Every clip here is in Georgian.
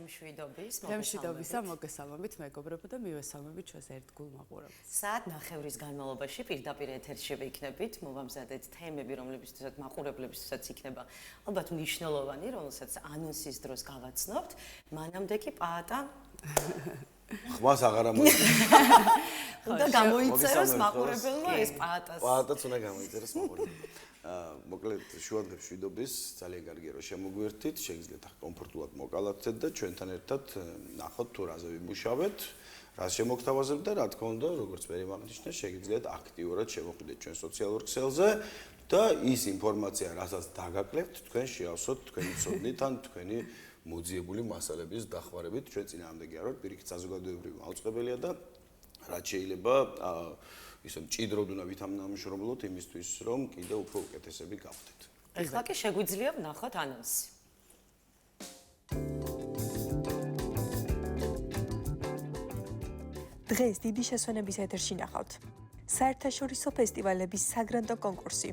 დღემშვიდობისა მოგესალმებით მეგობრებო და მივესალმებით ჩვენს ერთგულ მაყურებელს. საათ ნახევრის განმავლობაში პირდაპირ ეთერში ვიქნებით, მოვამზადეთ თემები, რომლებისთვისაც მაყურებლებისთვისაც იქნება ალბათ მნიშვნელოვანი, რომელსაც ანონსის დროს გავაცნობთ. მანამდე კი პაატა ხმას აღარ ამოიწევს. უნდა გამოიწეროს მაყურებელმა ეს პაატას. პაატაც უნდა გამოიწეროს მაყურებელმა. მოკლედ შუადღე მშვიდობის ძალიან კარგია რომ შემოგვერთით, შეგიძლიათ კომფორტულად მოკალათეთ და ჩვენთან ერთად ნახოთ თუ რაზე ვიმუშავეთ, რას შემოგთავაზებთ და რა თქმა უნდა, როგორც მე მაღნიშნე, შეგიძლიათ აქტიურად შემოხვიდეთ ჩვენ სოციალურ ქსელზე და ის ინფორმაცია, რასაც დაგაკლებთ, თქვენ შეავსოთ თქვენი ცოდნით ან თქვენი მოძიებული მასალების დახმარებით, ჩვენ წინააღმდეგი არ ვართ, პირიქით საზოგადოებრივი მაუწყებელია და რაც შეიძლება ისე მჭიდროდ უნდა ვითამამშრომლოთ იმისთვის, რომ კიდევ უფრო უკეთესები გავხდეთ. ეხლა კი შეგვიძლია ვნახოთ ანონსი. დღეს დიდი შესვენების ეთერში ნახავთ. საერთაშორისო ფესტივალების საგრანდო კონკურსი.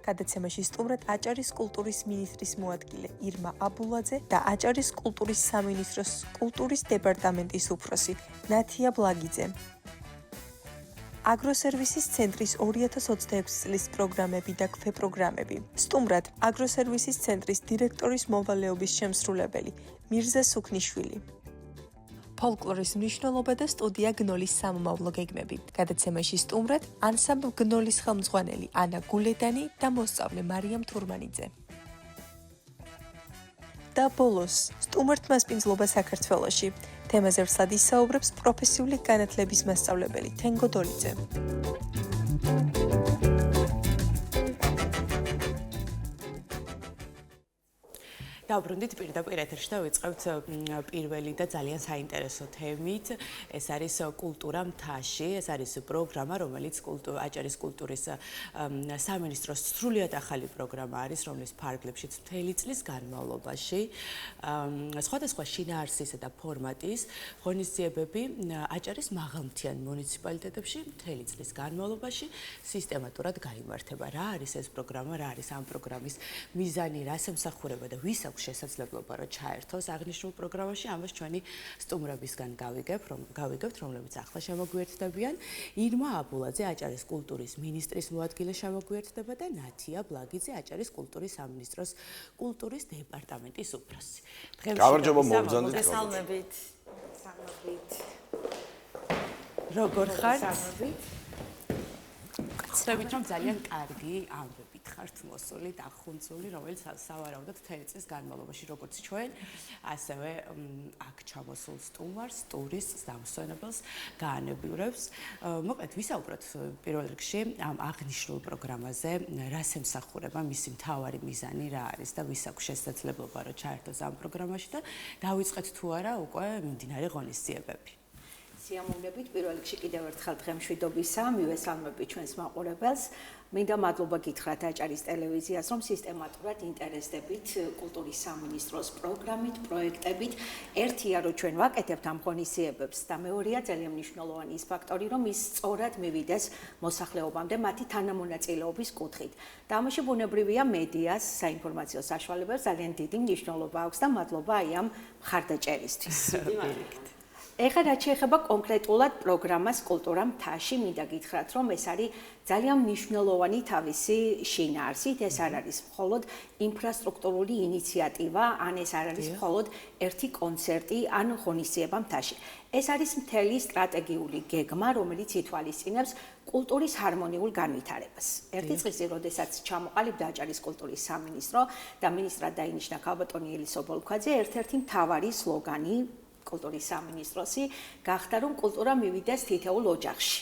გადაცემაში სტუმრად აჭარის კულტურის მინისტრის მოადგილე ირმა აბულაძე და აჭარის კულტურის სამინისტროს კულტურის დეპარტამენტის უფროსი ნათია ბლაგიძე. აგროსერვისის ცენტრის 2026 წლის პროგრამები და ქვეპროგრამები. სტუმრად აგროსერვისის ცენტრის დირექტორის მოვალეობის შემსრულებელი მირზა სუქნიშვილი. ფოლკლორის მნიშვნელობა და სტუდია გნოლის სამომავლო გეგმები. გადაცემაში სტუმრად ანსამბლ გნოლის ხელმძღვანელი ანა გულედანი და მოსწავლე მარიამ თურმანიძე. და ბოლოს სტუმართმა სპინძლობა საქართველოში. თემაზე ვრცლად ისაუბრებს პროფესიული განათლების მასწავლებელი თენგო დოლიძე. დავბრუნდით პირდაპირ ეთერში და ვიწყებთ პირველი და ძალიან საინტერესო თემით. ეს არის კულტურა მთაში, ეს არის პროგრამა, რომელიც აჭარის კულტურის სამინისტროს სრულიად ახალი პროგრამა არის, რომლის ფარგლებშიც მთელი წლის განმავლობაში სხვადასხვა შინაარსისა და ფორმატის ღონისძიებები აჭარის მაღალმთიან მუნიციპალიტეტებში მთელი წლის განმავლობაში სისტემატურად გაიმართება. რა არის ეს პროგრამა, რა არის ამ პროგრამის მიზანი, რას ემსახურება და ვის აქვს შესაძლებლობა რომ ჩაერთოს აღნიშნულ პროგრამაში, ამას ჩვენი სტუმრებისგან გავიგებთ, რომლებიც ახლა შემოგვიერთდებიან. ირმა აბულაძე, აჭარის კულტურის მინისტრის მოადგილე შემოგვიერთდება და ნათია ბლაგიძე, აჭარის კულტურის სამინისტროს კულტურის დეპარტამენტის უფროსი. გამარჯობა მოგზავნეთ. მოგესალმებით. როგორ ხართ? ხსნებით რომ ძალიან კარგი ამბებით ხართ მოსული და ხუნწული, რომელიც სავარაუდოდ მთელი წლის განმავლობაში როგორც ჩვენ, ასევე აქ ჩამოსულ სტუმარს, ტურისტს, დამსვენებელს გაანებიურებს. მოკლედ ვისაუბროთ პირველ რიგში ამ აღნიშნულ პროგრამაზე, რას ემსახურება, მისი მთავარი მიზანი რა არის და ვის აქვს შესაძლებლობა რომ ჩაერთოს ამ პროგრამაში და დავიწყეთ თუ არა უკვე მიმდინარე ღონისძიებები. სიამოვნებით პირველ რიგში კიდევ ერთხელ დღემშვიდობისა, მივესალმებით ჩვენს მაყურებელს. მინდა მადლობა გითხრათ აჭარის ტელევიზიას, რომ სისტემატურად ინტერესდებით კულტურის სამინისტროს პროგრამით, პროექტებით. ერთია, რომ ჩვენ ვაკეთებთ ამ ღონისძიებებს და მეორეა ძალიან მნიშვნელოვანი ის ფაქტორი, რომ ის სწორად მივიდეს მოსახლეობამდე მათი თანამონაწილეობის კუთხით. და ამაში ბუნებრივია მედიას, საინფორმაციო საშუალებებს ძალიან დიდი მნიშვნელობა აქვს და მადლობა აი ამ მხარდაჭერისთვის. ეხლა რაც შეეხება კონკრეტულად პროგრამას კულტურა მთაში, მინდა გითხრათ, რომ ეს არის ძალიან მნიშვნელოვანი თავისი შინაარსით, ეს არ არის მხოლოდ ინფრასტრუქტურული ინიციატივა, ან ეს არ არის მხოლოდ ერთი კონცერტი, ან ღონისძიება მთაში. ეს არის მთელი სტრატეგიული გეგმა, რომელიც ითვალისწინებს კულტურის ჰარმონიულ განვითარებას. ერთი წესი, როდესაც ჩამოყალიბდა აჭარის კულტურის სამინისტრო და მინისტრად დაინიშნა ქალბატონი ელისო ბოლქვაძე, ერთ-ერთი მთავარი სლოგანი კულტურის სამინისტროსი გახდა, რომ კულტურა მივიდეს თითოეულ ოჯახში.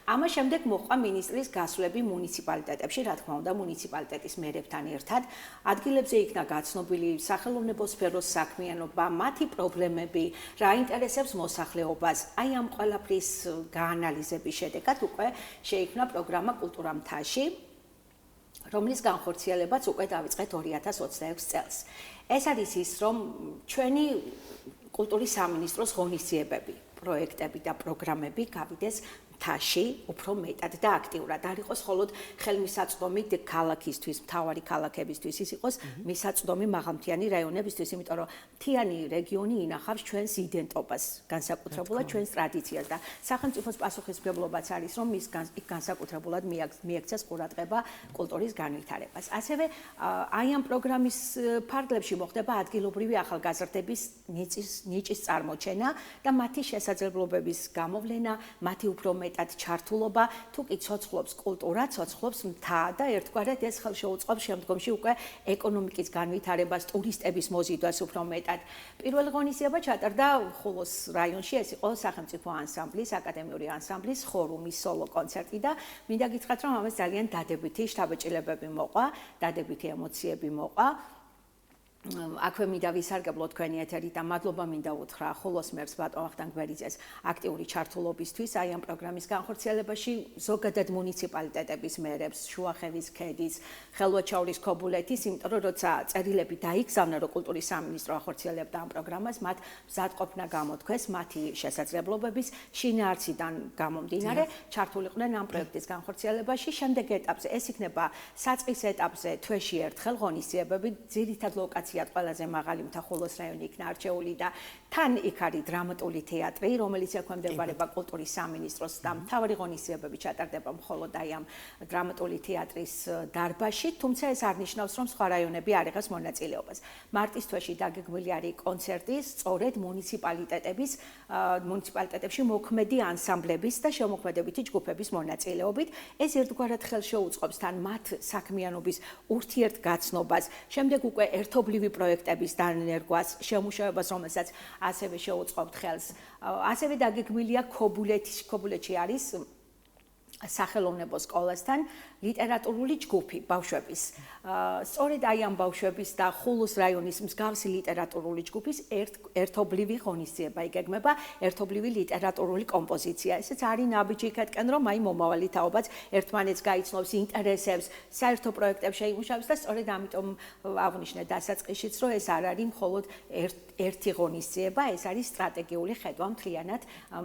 ამას შემდეგ მოყვა მინისტრის გასვლები მუნიციპალიტეტებში, რა თქმა უნდა, მუნიციპალიტეტის მერებთან ერთად. ადგილებზე იქნა გაცნობილი სახელმწიფო სფეროს საქმიანობა, მათი პრობლემები, რა ინტერესებს მოსახლეობას. აი ამ ყველაფრის გაანალიზების შედეგად უკვე შეიქმნა პროგრამა კულტურა მთაში, რომლის განხორციელებაც უკვე დავიწყეთ 2026 წელს. ეს არის ის, რომ ჩვენი კულტურის სამინისტროს ღონისძიებები, პროექტები და პროგრამები გავიდეს მთაში უფრო მეტად და აქტიურად არ იყოს მხოლოდ ხელმისაწვდომი ქალაქისთვის, მთავარი ქალაქებისთვის, ის იყოს მისაწვდომი მაღალმთიანი რაიონებისთვის, იმიტომ რომ მთიანი რეგიონი ინახავს ჩვენს იდენტობას, განსაკუთრებულად ჩვენს ტრადიციას და სახელმწიფოს პასუხისმგებლობაც არის, რომ ის განსაკუთრებულად მიექცეს ყურადღება კულტურის განვითარებას. ასევე აი ამ პროგრამის ფარგლებში მოხდება ადგილობრივი ახალგაზრდების ნიჭის წარმოჩენა და მათი შესაძლებლობების გამოვლენა, მათი უფრო მეტად ჩართულობა, თუ კი ცოცხლობს კულტურა, ცოცხლობს მთა და ერთგვარად ეს ხელშეუწყობს შემდგომში უკვე ეკონომიკის განვითარებას, ტურისტების მოზიდვას უფრო მეტად. პირველი ღონისძიება ჩატარდა ხულოს რაიონში, ეს იყო სახელმწიფო ანსამბლის, აკადემიური ანსამბლის ხორუმის სოლო კონცერტი და მინდა გითხრათ, რომ ამას ძალიან დადებითი შთაბეჭდილებები მოყვა, დადებითი ემოციები მოყვა. აქვე მინდა ვისარგებლო თქვენი ეთერით და მადლობა მინდა უთხრა ხულოს მერს ბატონ ვახტანგ გვერიძეს აქტიური ჩართულობისთვის აი ამ პროგრამის განხორციელებაში, ზოგადად მუნიციპალიტეტების მერებს, შუახევის ქედის, ხელვაჩაურის ქობულეთის, იმიტომ რომ როცა წერილები დაიგზავნა, რომ კულტურის სამინისტრო ახორციელებდა ამ პროგრამას, მათ მზადყოფნა გამოთქვეს მათი შესაძლებლობების შინაარსიდან გამომდინარე, ჩართულიყვნენ ამ პროექტის განხორციელებაში. შემდეგ ეტაპზე ეს იქნება საწყის ეტაპზე თვეში ერთხელ ღონისძიებები, ძირითად ლოკაციად ყველაზე მაღალი მთა ხულოს რაიონი იქნა არჩეული და თან იქ არის დრამატული თეატრი, რომელიც ექვემდებარება კულტურის სამინისტროს და მთავარი ღონისძიებები ჩატარდება მხოლოდ აი ამ დრამატული თეატრის დარბაზში, თუმცა ეს არ ნიშნავს, რომ სხვა რაიონები არ იღებს მონაწილეობას. მარტის თვეში დაგეგმილი არის კონცერტი სწორედ მუნიციპალიტეტებში მოქმედი ანსამბლების და შემოქმედებითი ჯგუფების მონაწილეობით. ეს ერთგვარად ხელშეუწყობს თან მათ საქმიანობის ურთიერთგაცნობას, შემდეგ უკვე ერთობლივი პროექტების დანერგვას, შემუშავებას, რომელსაც ასევე შეუწყობთ ხელს. ასევე დაგეგმილია ქობულეთში არის სახელოვნებო სკოლასთან ლიტერატურული ჯგუფი ბავშვების. სწორედ აი ამ ბავშვების და ხულოს რაიონის მსგავსი ლიტერატურული ჯგუფის ერთობლივი ღონისძიება იგეგმება, ერთობლივი ლიტერატურული კომპოზიცია. ესეც არის ნაბიჯი იქეთკენ, რომ აი მომავალი თაობაც ერთმანეთს გაიცნობს, ინტერესებს, საერთო პროექტებს შეიმუშავებს და სწორედ ამიტომ აღნიშნე დასაწყისშიც, რომ ეს არ არის მხოლოდ ერთი ღონისძიება, ეს არის სტრატეგიული ხედვა მთლიანად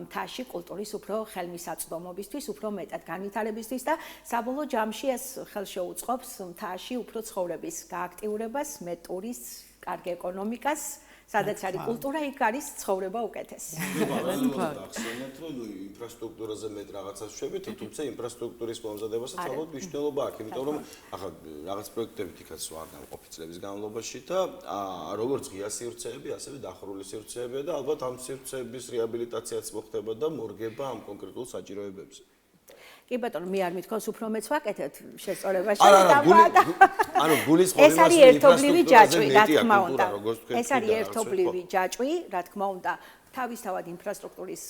მთაში კულტურის უფრო ხელმისაწვდომობისთვის, უფრო მეტად განვითარებისთვის და საბოლოო ჯამში ეს ხელშეუწყობს მთაში უფრო ცხოვრების გააქტიურებას, მეტ ტურისტს, კარგ ეკონომიკას, სადაც არის კულტურა, იქ არის ცხოვრება უკეთესი. ახსენეთ, რომ ინფრასტრუქტურაზე მეტ რაღაცას ვშვებით, თუმცა ინფრასტრუქტურის მომზადებასაც ალბათ მნიშვნელობა აქვს, იმიტომ რომ ახლა რაღაც პროექტებით იქაც ვარ გამყოფი წლების განმავლობაში და როგორც ღია სივრცეები, ასევე დახურული სივრცეებია და ალბათ ამ სივრცეების რეაბილიტაციაც მოხდება და მორგება ამ კონკრეტულ საჭიროებებზე. კი ბატონო, მე არ მithქოს უფრო მეც ვაკეთებ შესწორებაში ანუ გულისხმობ ეს არის ერთობლივი ჯაჭვი, რა თქმა უნდა. ეს არის ერთობლივი ჯაჭვი, რა თქმა უნდა, თავისთავად ინფრასტრუქტურის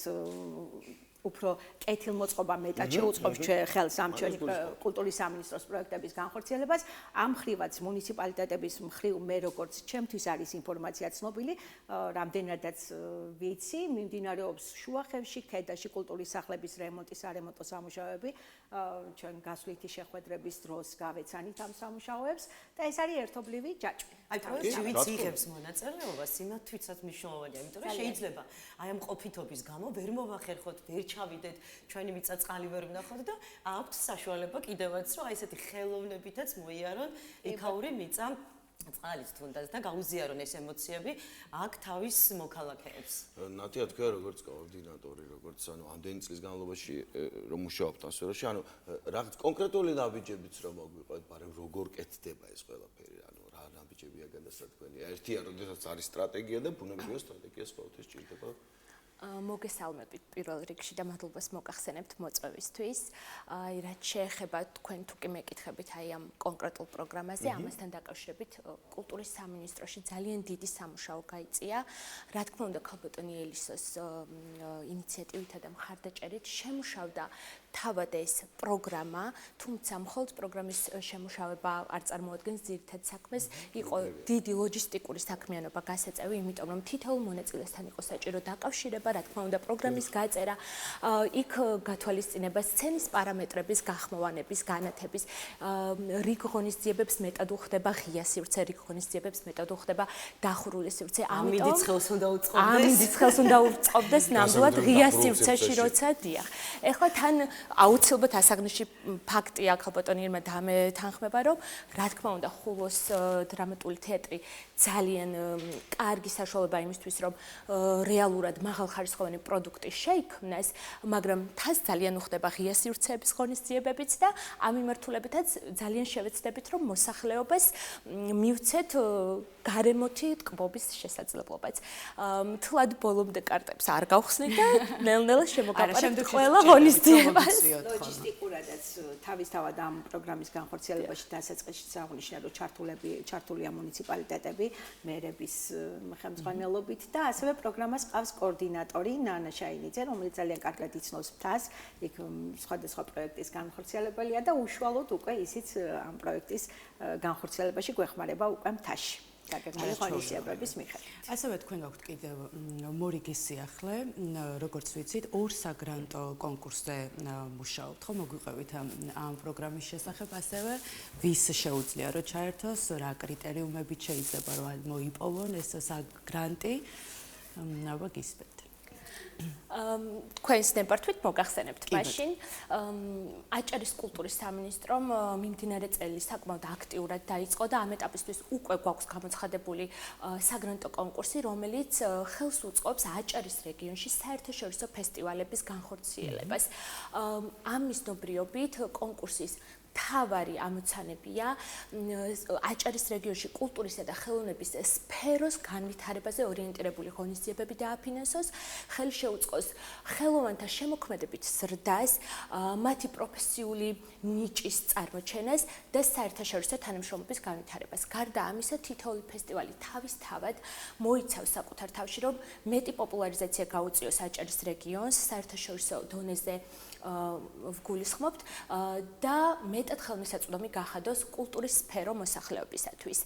უფრო კეთილმოწყობა მეტად შეუწყობს ხელს ამ ჩვენი კულტურის სამინისტროს პროექტების განხორციელებას. ამ ხრივაც მუნიციპალიტეტების მხრივ მე როგორც ჩემთვის არის ინფორმაცია ცნობილი, რამდენადაც ვიცი, მიმდინარეობს შუახევში, ქედაში კულტურის სახლების რემონტის არემონტო სამუშაოები, ჩვენ გასვლითი შეხვედრების დროს გავეცანით ამ სამუშაოებს და ეს არის ერთობლივი ჯაჭვი. აი პროექტი ვიც იღებს მონაწილეობას, იმათვისაც მნიშვნელოვანია, იმიტომ რომ შეიძლება აი ამ ყოფითობის გამო ვერ მოვახერხოთ, ვერ ჩავიდეთ, ჩვენი მიწა-წყალი ვერ ვნახოთ და აქვთ საშუალება კიდევაც, რომ აი ესეთი ხელოვნებითაც მოიარონ იქაური მიწა წყალით თუნდაც და გაუზიარონ ეს ემოციები აქ თავის მოქალაქეებს. ნათია თქვა როგორც კოორდინატორი, როგორც ანუ ამდენი წლის განმავლობაში რომ მუშაობთ ამ სფეროში, ანუ რაღაც კონკრეტული ნაბიჯებიც რომ მოგვიყვეთ, მაგრამ როგორ კეთდება ეს ყველაფერი, ანუ რა ნაბიჯებია გადასათქმელი. ერთია, როდესაც არის სტრატეგია და ბუნებრივია სტრატეგიას ყოველთვის ჭირდება. მოგესალმებით პირველ რიგში და მადლობას მოგახსენებთ მოწვევისთვის. აი რაც შეეხება თქვენ თუ კი მეკითხებით აი ამ კონკრეტულ პროგრამაზე, ამასთან დაკავშირებით კულტურის სამინისტროში ძალიან დიდი სამუშაო გაიწია. რა თქმა უნდა, ქალბატონი ელისოს ინიციატივითა და მხარდაჭერით შემუშავდა თავად ეს პროგრამა, თუმცა მხოლოდ პროგრამის შემუშავება არ წარმოადგენს ძირითად საქმეს, იყო დიდი ლოჯისტიკური საქმიანობა გასაწევი, იმიტომ რომ თითოეულ მონაწილესთან იყო საჭირო დაკავშირება, რა თქმა უნდა, პროგრამის გაწერა, იქ გათვალისწინება სცენის პარამეტრების გახმოვანების, განათების, რიგ ღონისძიებებს მეტად უხდება ღია სივრცე, რიგ ღონისძიებებს მეტად უხდება დახურული სივრცე. ამიტომ ცხელს უნდა უწყობდეს. ამით ცხელს უნდა უწყობდეს ნამდვილად ღია სივრცეში როცა დიახ. ეხლა თან აუცილებლად ასაგნიში ფაქტია ქალბატონიერმა დამეთანხმება, რომ რა თქმა უნდა ხულოს დრამატული თეატრი ძალიან კარგი საშუალებაა იმისთვის, რომ რეალურად მაღალხარისხოვანი პროდუქტი შეიქმნას, მაგრამ თას ძალიან უხდება ღია სივრცეების ღონისძიებებიც და ამ მიმართულებითაც ძალიან შევეცდებით, რომ მოსახლეობას მივცეთ გარემოთი ტკბობის შესაძლებლობაც. მთლად ბოლომდე კარტებს არ გავხსნით და ნელ-ნელა შემოგაყარებთ ყველა ღონისძიებას. ლოჯისტიკურადაც თავისთავად ამ პროგრამის განხორციელებაში დასაწყისში აღნიშნა, რომ ჩართულია მუნიციპალიტეტები, მერების ხელმძღვანელობით და ასევე პროგრამას ყავს კოორდინატორი ნანა შაინიძე, რომელიც ძალიან კარგად იცნობს მთას, იქ სხვადასხვა პროექტის განხორციელებელია და უშუალოდ უკვე ისიც ამ პროექტის განხორციელებაში გვეხმარება უკვე მთაში. გაგეგმილი ღონისძიებების მიხედვით. ასევე თქვენ გაქვთ კიდევ მორიგის სიახლე, როგორც ვიცით, ორ საგრანტო კონკურსზე მუშაობთ, ხო მოგვიყევით ამ პროგრამის შესახებ, ასევე ვის შეუძლია რომ ჩაერთოს, რა კრიტერიუმებით შეიძლება რომ მოიპოვონ ეს საგრანტი, აბა გისმენთ. თქვენს ნებართვით მოგახსენებთ მაშინ აჭარის კულტურის სამინისტრომ მიმდინარე წელი საკმაოდ აქტიურად დაიწყო და ამ ეტაპისთვის უკვე გვაქვს გამოცხადებული საგრანტო კონკურსი, რომელიც ხელს უწყობს აჭარის რეგიონში საერთაშორისო ფესტივალების განხორციელებას. ამ მიზნობრიობით კონკურსის თავარი ამოცანებია აჭარის რეგიონში კულტურისა და ხელოვნების სფეროს განვითარებაზე ორიენტირებული ღონისძიებები დააფინანსოს, ხელი შეუწყოს ხელოვანთა შემოქმედებით ზრდას, მათი პროფესიული ნიჭის წარმოჩენას და საერთაშორისო თანამშრომლობის განვითარებას. გარდა ამისა, თითოეული ფესტივალი თავისთავად მოიცავს საკუთარ თავში, რომ მეტი პოპულარიზაცია გაუწიოს აჭარის რეგიონს საერთაშორისო დონეზე ვგულისხმობთ და მეტად ხელმისაწვდომი გახადოს კულტურის სფერო მოსახლეობისათვის.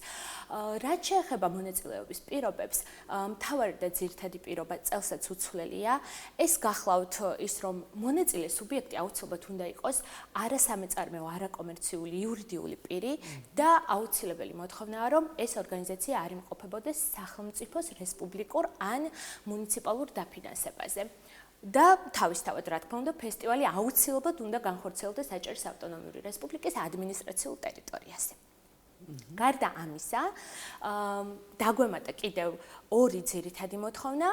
რაც შეეხება მონაწილეობის პირობებს, მთავარი და ძირითადი პირობა წელსაც უცვლელია. ეს გახლავთ ის, რომ მონაწილე სუბიექტი აუცილებლად უნდა იყოს არასამეწარმეო, არაკომერციული, იურიდიული პირი და აუცილებელი მოთხოვნაა, რომ ეს ორგანიზაცია არ იმყოფებოდეს სახელმწიფოს რესპუბლიკურ ან მუნიციპალურ დაფინანსებაზე. და თავისთავად, რა თქმა უნდა, ფესტივალი აუცილებლად უნდა განხორციელდეს აჭარის ავტონომიური რესპუბლიკის ადმინისტრაციულ ტერიტორიაზე. გარდა ამისა, დაგვემატა კიდევ ორი ძირითადი მოთხოვნა,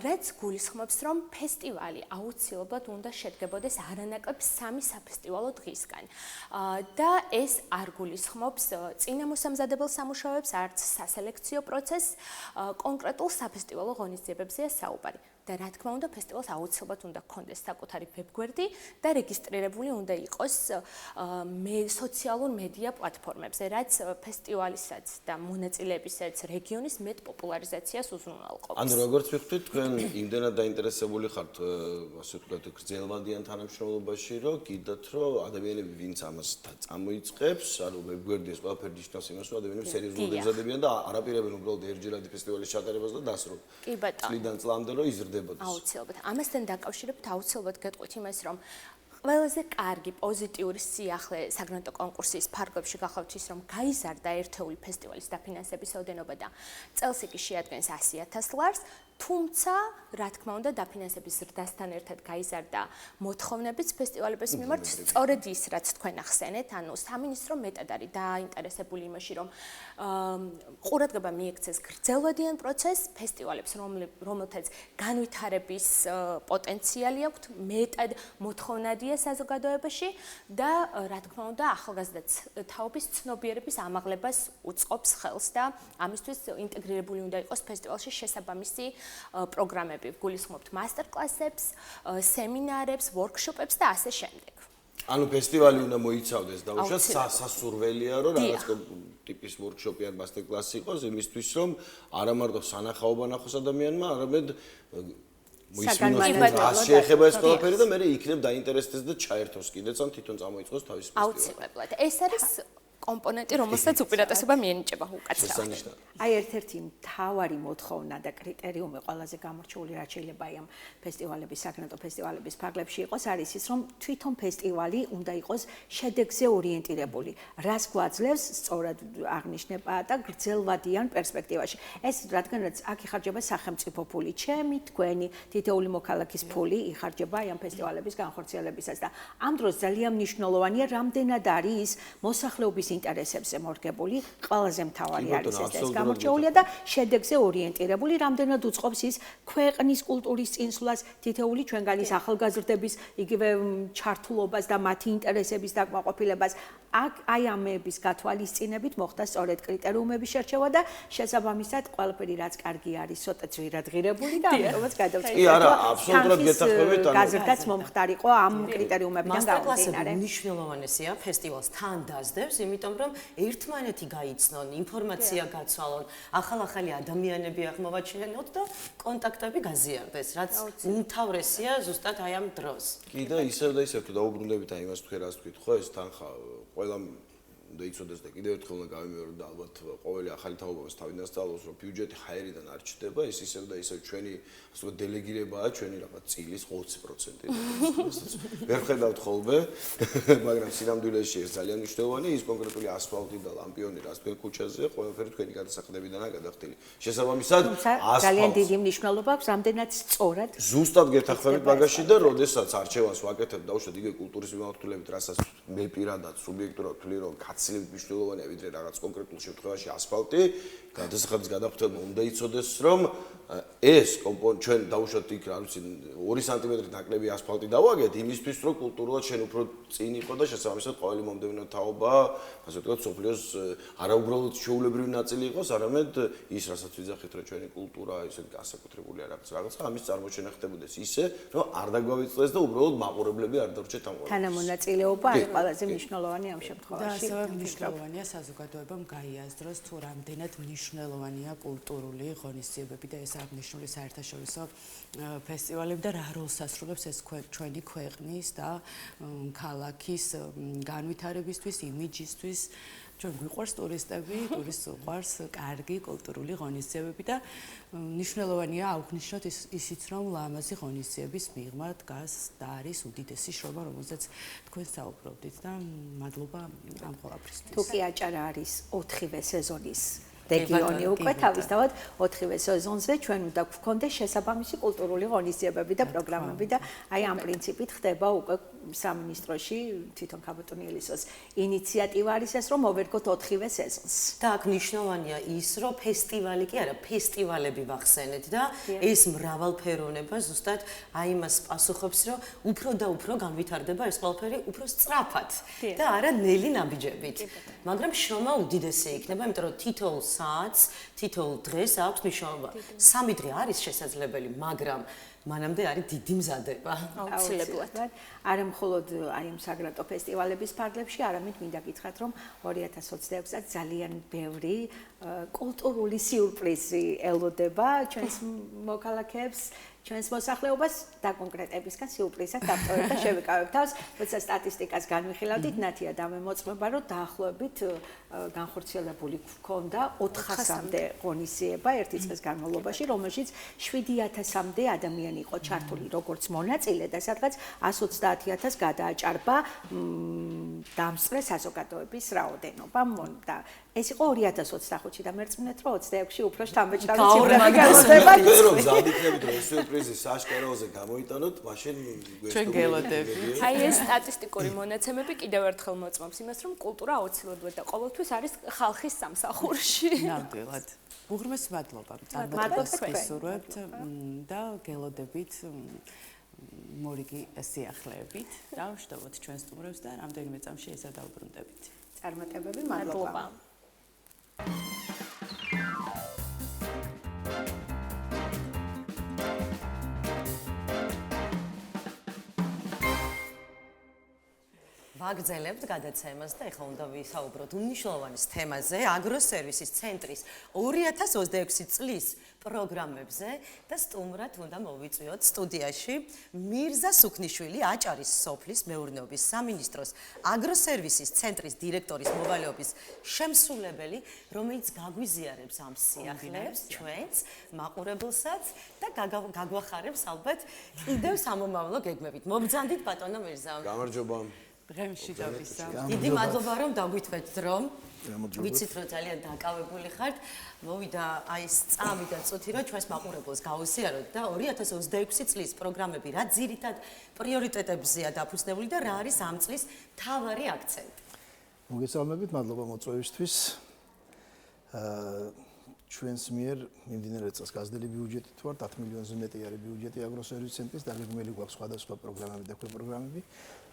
რაც გულისხმობს, რომ ფესტივალი აუცილებლად უნდა შედგებოდეს არანაკლებ 3 საფესტივალო დღისგან. და ეს არ გულისხმობს წინამოსამზადებელ სამუშაოებს, არც სასელექციო პროცესს, კონკრეტულ საფესტივალო ღონისძიებებზეა საუბარი. და რა თქმა უნდა, ფესტივალს აუცილებლად უნდა ჰქონდეს საკუთარი ვებგვერდი და რეგისტრირებული უნდა იყოს სოციალურ მედია პლატფორმებზე, რაც ფესტივალისაც და მონაწილეებისაც რეგიონის მეტ პოპულარიზაციას უზრუნველყოფს. ანუ როგორც ვიხდით, თქვენ იმდენად დაინტერესებული ხართ, ასე ვთქვათ, გრძელვადიან თანამშრომლობაში, რომ გიდათ, რომ ადამიანები, ვინც ამას წამოიწყებს, ანუ ვებგვერდი ეს ყველაფერი ნიშნავს იმას, რომ ადამიანები სერიოზულად ემზადებიან და არაპირებენ უბრალოდ ერთჯერადი ფესტივალის ჩატარებას და დასრულს. კი ბატონო. წლიდან წლამდე რომ იზრდება. აუცილებლად. ამასთან დაკავშირებით აუცილებლად გეტყვით იმას, რომ ყველაზე კარგი პოზიტიური სიახლე საგრანტო კონკურსის ფარგლებში გახლავთ ის, რომ გაიზარდა ერთეული ფესტივალის დაფინანსების ოდენობა და წელს იგი შეადგენს 100,000 ლარს, თუმცა, რა თქმა უნდა, დაფინანსების ზრდასთან ერთად გაიზარდა მოთხოვნებიც ფესტივალების მიმართ, სწორედ ის, რაც თქვენ ახსენეთ, ანუ სამინისტრო მეტად არის დაინტერესებული იმაში, რომ ყურადღება მიექცეს გრძელვადიან პროცესს, ფესტივალებს, რომელთაც განვითარების პოტენციალი აქვთ, მეტად მოთხოვნადია საზოგადოებაში და, რა თქმა უნდა, ახალგაზრდა თაობის ცნობიერების ამაღლებას უწყობს ხელს და ამისთვის ინტეგრირებული უნდა იყოს ფესტივალში შესაბამისი პროგრამები. გულისხმობთ მასტერ-კლასებს, სემინარებს, ვორქშოპებს და ასე შემდეგ. ანუ ფესტივალი უნდა მოიცავდეს დაუშვათ სასურველია, რომ რაღაც ტიპის ვორქშოპი ან მასტერ-კლასი იყოს იმისთვის, რომ არა მარტო სანახაობა ნახოს ადამიანმა, არამედ რას შეეხება ეს ყველაფერი და მე იქნებ დაინტერესდეს და ჩაერთოს კიდეც ან თვითონ წამოიწყოს თავის ფესტივალი. აუცილებლად. ეს არის კომპონენტი, რომელსაც უპირატესობა მიენიჭება უკაცრავად. აი ერთ-ერთი მთავარი მოთხოვნა და კრიტერიუმი ყველაზე გამორჩეული რაც შეიძლება აი ამ ფესტივალების, საგრანტო ფესტივალების ფარგლებში იყოს, არის ის, რომ თვითონ ფესტივალი უნდა იყოს შედეგზე ორიენტირებული. რას გვაძლევს სწორად აღნიშნება და გრძელვადიან პერსპექტივაში. ეს რადგანაც აქ იხარჯება სახელმწიფო ფული, ჩემი, თქვენი, თითოეული მოქალაქის ფული იხარჯება აი ამ ფესტივალების განხორციელებისას და ამ დროს ძალიან მნიშვნელოვანია, რამდენად არის მოსახლეობის ინტერესებზე მორგებული, ყველაზე მთავარი არის ეს გამორჩეულია და შედეგზე ორიენტირებული, რამდენად უწყობს ის ქვეყნის კულტურის წინსვლას, თითოეული ჩვენგანის ახალგაზრდების იგივე ჩართულობას და მათი ინტერესების დაკმაყოფილებას. აი ამების გათვალისწინებით მოხდა სწორედ კრიტერიუმების შერჩევა და შესაბამისად ყველაფერი რაც კარგი არის, ცოტა ძვირადღირებული და ამიტომაც გადავწყვიტე. კი, არა, აბსოლუტურად გეთანხმებით, გაზრდაც მომხდარიყო ამ კრიტერიუმებიდან გამომდინარე. მნიშვნელოვანესია ფესტივალს თან დაძდებს, იმიტომ რომ ერთმანეთი გაიცნონ, ინფორმაცია გაცვალონ, ახალ-ახალი ადამიანები აღმოვაჩინოთ და კონტაქტები გაზიარდეს, რაც უმთავრესია ზუსტად აი ამ დროს. კი და ისევ თუ დაუბრუნდებით აი იმას თქვენ რას თქვით, ხო ეს თანხა ყველა უნდა იცოდეს და კიდევ ერთხელ უნდა გავიმეორო და ალბათ ყოველი ახალი თაობაც თავიდან სწავლობს, რომ ბიუჯეტი ჰაერიდან არ ჩდება, ეს ისევ და ისევ ჩვენი ასე ვთქვათ დელეგირებაა, ჩვენი რაღაც წილის 20%. ვერ ხედავთ ხოლმე, მაგრამ სინამდვილეში ეს ძალიან მნიშვნელოვანი, ის კონკრეტული ასფალტი და ლამპიონი რაც თქვენ ქუჩაზეა, ყველაფერი თქვენი გადასახადებიდანაა გადახდილი. შესაბამისად, ძალიან დიდი მნიშვნელობა აქვს, რამდენად სწორად. ზუსტად გეთანხმებით მაგაში და როდესაც არჩევანს ვაკეთებ დაუშვათ იგივე კულტურის მიმართულებით, რასაც მე პირადად სუბიექტურად ვთვლი, რომ გაცილებით მნიშვნელოვანია ვიდრე რაღაც კონკრეტულ შემთხვევაში ასფალტი, გადასახადის გადაფრთოვნება უნდა იცოდეს, რომ ეს ჩვენ დაუშვათ იქ რა ვიცი 2 სანტიმეტრი ნაკლები ასფალტი დავაგეთ იმისთვის, რომ კულტურულად შენ უფრო წინ იყო და შესაბამისად ყოველი მომდევნო თაობა, ასე ვთქვათ, სოფლიოს არა უბრალოდ ჩვეულებრივი ნაწილი იყოს, არამედ ის, რასაც ვიძახით, რომ ჩვენი კულტურა ისეთი განსაკუთრებული რაღაცა, ამის წარმოჩენა ხდებოდეს ისე, რომ არ დაგვავიწყდეს და უბრალოდ მაყურებლები არ დარჩეთ ამ ყველაფერს. თანამონაწილეობა არის ყველაზე მნიშვნელოვანი ამ შემთხვევაში. და ასევე მნიშვნელოვანია საზოგადოებამ გაიაზროს თუ რამდენად მნიშვნელოვანია კულტურული ღონისძიებები და ეს აღნიშნული საერთაშორისო ფესტივალები და რა როლს ასრულებს ეს ჩვენი ქვეყნის და ქალაქის განვითარებისთვის, იმიჯისთვის. ჩვენ გვიყვარს ტურისტები, ტურისტს უყვარს კარგი კულტურული ღონისძიებები და მნიშვნელოვანია აღვნიშნოთ ისიც, რომ ლამაზი ღონისძიების მიღმა დგას და არის უდიდესი შრომა, რომელზეც თქვენ საუბრობდით და მადლობა ამ ყველაფრისთვის. თუ კი აჭარა არის 4-ვე სეზონის რეგიონი უკვე თავისთავად 4-ვე სეზონზე ჩვენ უნდა გვქონდეს შესაბამისი კულტურული ღონისძიებები და პროგრამები და აი ამ პრინციპით ხდება უკვე სამინისტროში თვითონ ქაბატონიელისოს ინიციატივა არის ეს რომ მოვერგოთ 4-ვე სეზონს. და აქ მნიშვნელოვანია ის, რომ ფესტივალი კი არა, ფესტივალები ვახსენეთ და ეს მრავალფეროვნება ზუსტად აი იმას პასუხობს, რომ უფრო და უფრო განვითარდება ეს ყველაფერი უფრო სწრაფად და არა ნელი ნაბიჯებით. მაგრამ შრომა უდიდესი იქნება, იმიტომ რომ თითოეულ საათს, თითოეულ დღეს აქვს მნიშვნელობა. 3 დღე არის შესაძლებელი, მაგრამ მანამდე არის დიდი მზადება. აუცილებლად. არა მხოლოდ აი ამ საგრანტო ფესტივალების ფარგლებში, არამედ მინდა გითხრათ, რომ 2026-ად ძალიან ბევრი კულტურული სიურპრიზი ელოდება ჩვენს მოქალაქეებს, ჩვენს მოსახლეობას და კონკრეტებისგან სიურპრიზად დავტოვებ და შევიკავებ თავს, როცა სტატისტიკას განვიხილავდით, ნათია დამემოწმება, რომ დაახლოებით განხორციელებული გვქონდა 400-მდე ღონისძიება ერთი წლის განმავლობაში, რომელშიც 7000-მდე ადამიანი იყო ჩართული როგორც მონაწილე და სადღაც 130.000 გადააჭარბა დამსწრე საზოგადოების რაოდენობა და ეს იყო 2025-ში და მერწმუნეთ რომ 26-ში უფრო შთამბეჭდავი ციფრები გახლდება. რომ ზადიქნებით რომ სიურპრიზი საშკაროზე გამოიტანოთ, მაშინ ჩვენ გელოდებით. აი ეს სტატისტიკური მონაცემები კიდევ ერთხელ მოწმობს იმას, რომ კულტურა აუცილებლად და ყოველთვის არის ხალხის სამსახურში. ნამდვილად. უღრმეს მადლობა. წარმატებას გისურვებთ და გელოდებით მორიგი სიახლეებით. დავშტობოთ ჩვენ სტუმრებს და რამდენიმე წამში ესა დავბრუნდებით. წარმატებები, მადლობა. ვაგრძელებთ გადაცემას და ეხლა უნდა ვისაუბროთ უმნიშვნელოვანეს თემაზე, აგროსერვისის ცენტრის 2026 წლის პროგრამებზე და სტუმრად უნდა მოვიწვიოთ სტუდიაში მირზა სუქნიშვილი, აჭარის სოფლის მეურნეობის სამინისტროს აგროსერვისის ცენტრის დირექტორის მოვალეობის შემსრულებელი, რომელიც გაგვიზიარებს ამ სიახლეებს ჩვენს მაყურებელსაც და გაგვახარებს ალბათ კიდევ სამომავლო გეგმებით. მობრძანდით ბატონო მირზა. გამარჯობა. დღემში დაბისა. დიდი მადლობა რომ დაგვიტვეთ დრო. ვიცით რომ ძალიან დაკავებული ხართ. მოვიდა აი ეს წამი და წუთი რომ ჩვენს მაყურებელს გავუსიაროთ და 2026 წლის პროგრამები რა ძირითად პრიორიტეტებზეა დაფუძნებული და რა არის ამ წლის მთავარი აქცენტი. მოგესალმებით, მადლობა მოწვევისთვის. ჩვენს მიერ მიმდინარე წელს გაზრდილი ბიუჯეტით ვარ 10 მილიონზე მეტი არის ბიუჯეტი აგროსერვისის ცენტრის და გეგმილი გვაქვს სხვადასხვა პროგრამები და ქვეპროგრამები,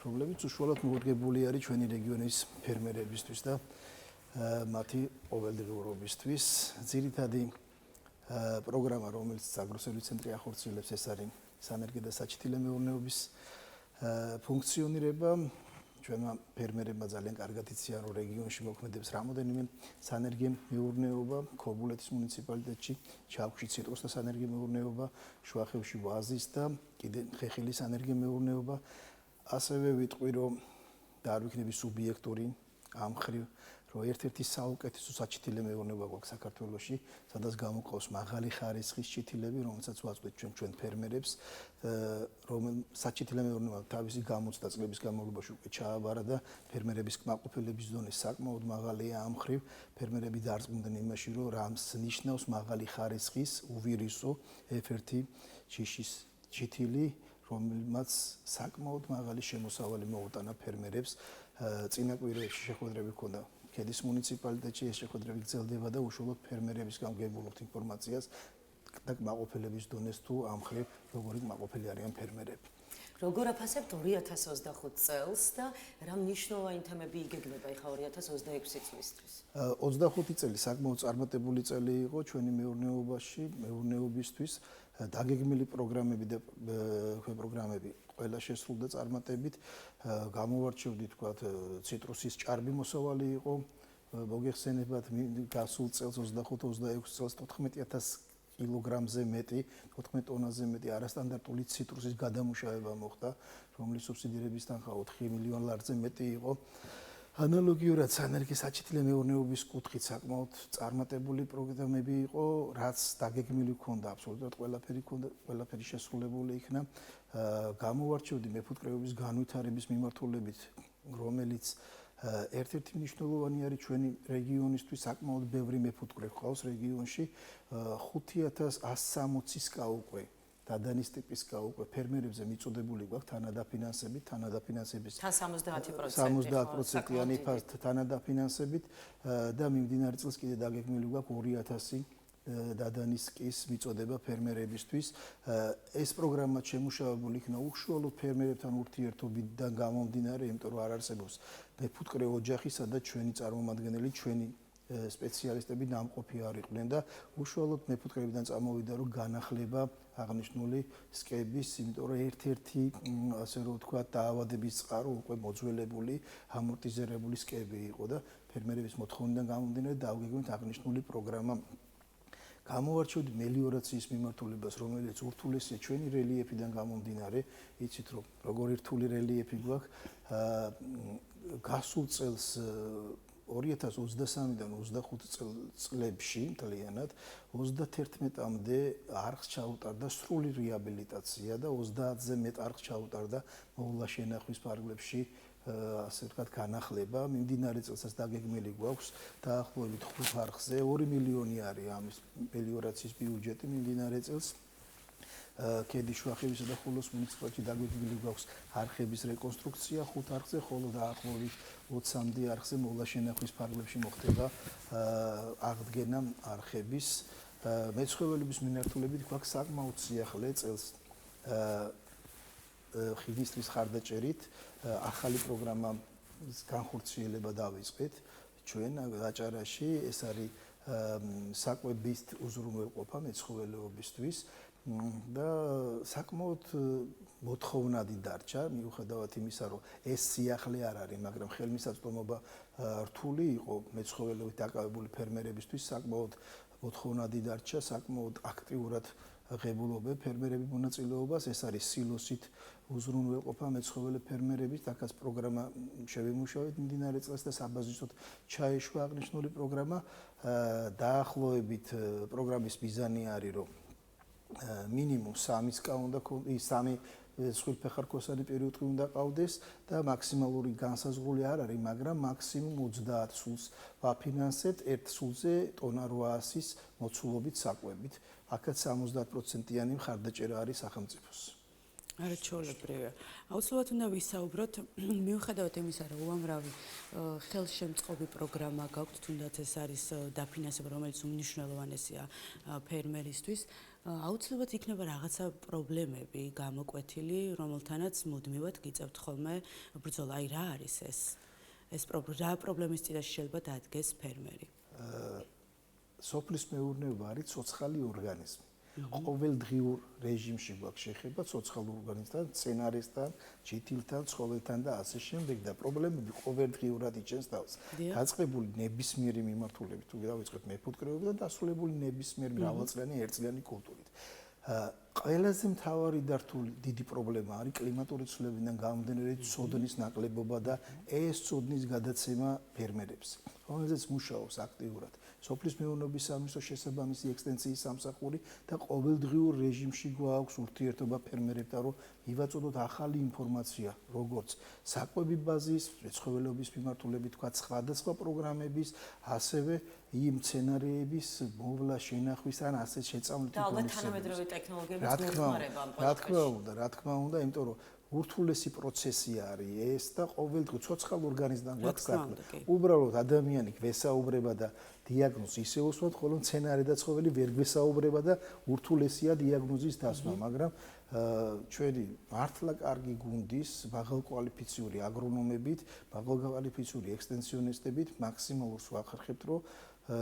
რომლებიც უშუალოდ მოუდგებული არის ჩვენი რეგიონის ფერმერებისთვის და მათი ყოველდღიურობისთვის. ძირითადი პროგრამა, რომელიც აგროსერვისის ცენტრი ახორციელებს, ეს არის სანერგე და საჩითილე მეურნეობის ფუნქციონირება. ჩვენმა ფერმერებმა ძალიან კარგად იციან, რომ რეგიონში მოქმედებს რამოდენიმე სანერგე მეურნეობა, ქობულეთის მუნიციპალიტეტში, ჩაქვში ციტრუს და სანერგე მეურნეობა, შუახევში ვაზის და კიდე ხეხილის სანერგე მეურნეობა. ასევე ვიტყვი, რომ და არ ვიქნები სუბიექტური ამ მხრივ, რომ ერთ-ერთი საუკეთესო საჩითილე მეურნეობა გვაქვს საქართველოში, სადაც გამოყავს მაღალი ხარისხის ჩითილები, რომელსაც ვაწვდით ჩვენ ფერმერებს, რომ საჩითილე მეურნეობა თავისი გამოცდა წლების განმავლობაში უკვე ჩააბარა და ფერმერების კმაყოფილების დონე საკმაოდ მაღალია ამ მხრივ. ფერმერები დარწმუნდნენ იმაში, რომ რამს ნიშნავს მაღალი ხარისხის უვირისო F1 ჯიშის ჩითილი, რომელმაც საკმაოდ მაღალი შემოსავალი მოუტანა ფერმერებს. წინა კვირაში შეხვედრები ჰქონდა ქედის მუნიციპალიტეტში, ეს შეხვედრები გრძელდება და უშუალოდ ფერმერებისგან გვგებულობთ ინფორმაციას და კმაყოფილების დონეს თუ ამ მხრივ როგორი კმაყოფილი არიან ფერმერები. როგორ აფასებთ 2025 წელს და რა მნიშვნელოვანი თემები იგეგმება ახლა 2026 წლისთვის? 25 წელი საკმაოდ წარმატებული წელი იყო ჩვენი მეურნეობაში, მეურნეობისთვის. დაგეგმილი პროგრამები და ქვეპროგრამები ყველა შესრულდა წარმატებით. გამოვარჩევდი თქვათ ციტრუსის ჭარბი მოსავალი იყო. მოგეხსენებათ გასულ წელს 25-26 წელს 14000 კილოგრამზე მეტი, 14 ტონაზე მეტი არასტანდარტული ციტრუსის გადამუშავება მოხდა, რომლის სუბსიდირების თანხა 4 მილიონ ლარზე მეტი იყო. ანალოგიურად სანერგე საჩითილე მეურნეობის კუთხით საკმაოდ წარმატებული პროგრამები იყო, რაც დაგეგმილი ჰქონდა, აბსოლუტურად ყველაფერი შესრულებული იქნა. გამოვარჩევდი მეფუტკრეობის განვითარების მიმართულებით, რომელიც ერთ-ერთი მნიშვნელოვანი არის ჩვენი რეგიონისთვის, საკმაოდ ბევრი მეფუტკრე ჰყავს რეგიონში, 5160-ის გაუკვე დადანის ტიპის გაუკვე ფერმერებზე მიწოდებული გვაქვს თანადაფინანსებით, თანადაფინანსების 70%-იანი თანადაფინანსებით და მიმდინარე წელს კიდე დაგეგმილი გვაქვს 2000 დადანისკის მიწოდება ფერმერებისთვის. ეს პროგრამა შემუშავებული იქნა უშუალოდ ფერმერებთან ურთიერთობიდან გამომდინარე, იმიტომ რომ არ არსებობს მეფუტკრე ოჯახისა და ჩვენი წარმომადგენელი, ჩვენი სპეციალისტები ნამყოფი არ იყვნენ და უშუალოდ მეფუტკრეებიდან წამოვიდა, რომ განახლება აღნიშნული სკების, იმიტომ რომ ერთ-ერთი ასე რომ ვთქვა, დაავადების წყარო უკვე მოძველებული, ამორტიზირებული სკები იყო და ფერმერების მოთხოვნიდან გამომდინარე დავგეგმეთ აღნიშნული პროგრამა. გამოვარჩევდი მელიორაციის მიმართულებას, რომელიც ურთულესია ჩვენი რელიეფიდან გამომდინარე, იცით რომ როგორი რთული რელიეფი გვაქვს. გასულ წელს 2023-დან 25 წლებში მთლიანად 31-მდე არხს ჩაუტარდა სრული რეაბილიტაცია და 30-ზე მეტ არხს ჩაუტარდა მოულა შენახვის ფარგლებში ასე ვთქვათ განახლება. მიმდინარე წელსაც დაგეგმილი გვაქვს დაახლოებით 5 არხზე 2 მილიონი არის ამის მელიორაციის ბიუჯეტი მიმდინარე წელს. ქედის შუახევისა და ხულოს მუნიციპალიტეტში დაგეგმილი გვაქვს არხების რეკონსტრუქცია 5 არხზე, ხოლო დაახლოებით 20-მდე არხზე მოულა შენახვის ფარგლებში მოხდება აღდგენა არხების. მეცხოველების მიმართულებით გვაქვს საკმაოდ სიახლე წელს ხიდისტრის ხარდაჭერით ახალი პროგრამის განხორციელება დავიწყეთ ჩვენ აჭარაში. ეს არის საკვებით უზრუნველყოფა მეცხოველეობისთვის და საკმაოდ მოთხოვნადი დარჩა, მიუხედავად იმისა, რომ ეს სიახლე არ არის, მაგრამ ხელმისაწვდომობა რთული იყო მეცხოველეობით დაკავებული ფერმერებისთვის, საკმაოდ მოთხოვნადი დარჩა, საკმაოდ აქტიურად ღებულობენ ფერმერები მონაწილეობას, ეს არის სილოსით უზრუნველყოფა მეცხოველე ფერმერების, აქაც პროგრამა შევიმუშავეთ მიმდინარე წელს და საბაზისოდ ჩაეშვა აღნიშნული პროგრამა. დაახლოებით პროგრამის მიზანი არის, რომ მინიმუმ 3 სკა უნდა სამი სხვილფეხარქოსანი პერიოდი უნდა ყავდეს და მაქსიმალური განსაზღვრული არ არის, მაგრამ მაქსიმუმ 30 სულს ვაფინანსებთ ერთ სულზე ტონა 800-ის მოცულობით საკვებით. აქაც 70%-იანი მხარდაჭერა არის სახელმწიფოს. არაჩვეულებრივია. აუცილებლად უნდა ვისაუბროთ მიუხედავად იმისა, რომ უამრავი ხელშემწყობი პროგრამა გაქვთ, თუნდაც ეს არის დაფინანსება, რომელიც უმნიშვნელოვანესია ფერმერისთვის. აუცილებლად იქნება რაღაცა პრობლემები გამოკვეთილი, რომელთანაც მუდმივად გიწევთ ხოლმე ბრძოლა. აი რა არის ეს რა პრობლემის წინაშე შეიძლება დადგეს ფერმერი? სოფლის მეურნეობა არის ცოცხალი ორგანიზმი. ყოველდღიურ რეჟიმში გვაქვს შეხება ცოცხალ ორგანიზმთან, მცენარესთან, ჯითილთან, ცხოველთან და ასე შემდეგ და პრობლემები ყოველდღიურად იჭერს თავს. დაწყებული ნებისმიერი მიმართულებით, თუ დავიწყებთ მეფუტკრეობით და დასრულებული ნებისმიერ მრავალწლიანი ერთწლიანი კულტურით. ყველაზე მთავარი და რთული დიდი პრობლემა არის კლიმატური ცვლილებებიდან გამომდინარე ცოდნის ნაკლებობა და ეს ცოდნის გადაცემა ფერმერებს, რომელზეც მუშაობს აქტიურად სოფლის მეურნეობის სამინისტროს შესაბამისი ექსტენსიის სამსახური და ყოველდღიურ რეჟიმში გვაქვს ურთიერთობა ფერმერებთან, რომ მივაწოდოთ ახალი ინფორმაცია, როგორც საკვები ბაზის, მეცხოველეობის მიმართულებით, თქვა სხვადასხვა პროგრამების, ასევე იმ მცენარეების მოვლა, შენახვის ან ასე შეწამლით და ალბათ თანამედროვე ტექნოლოგიებიც მოხმარება ამ პროცესში. რა თქმა უნდა, იმიტომ რომ ურთულესი პროცესი არის ეს და ყოველდღე ცოცხალ ორგანიზმთან გვაქვს საქმე. უბრალოდ ადამიანი გვესაუბრება და დიაგნოზი ისე უსვამთ, ხოლო მცენარე და ცხოველი ვერ გვესაუბრება და ურთულესია დიაგნოზის დასმა, მაგრამ ჩვენი მართლა კარგი გუნდის მაღალკვალიფიციური აგრონომებით, მაღალკვალიფიციური ექსტენსიონისტებით მაქსიმალურს ვახერხებთ, რომ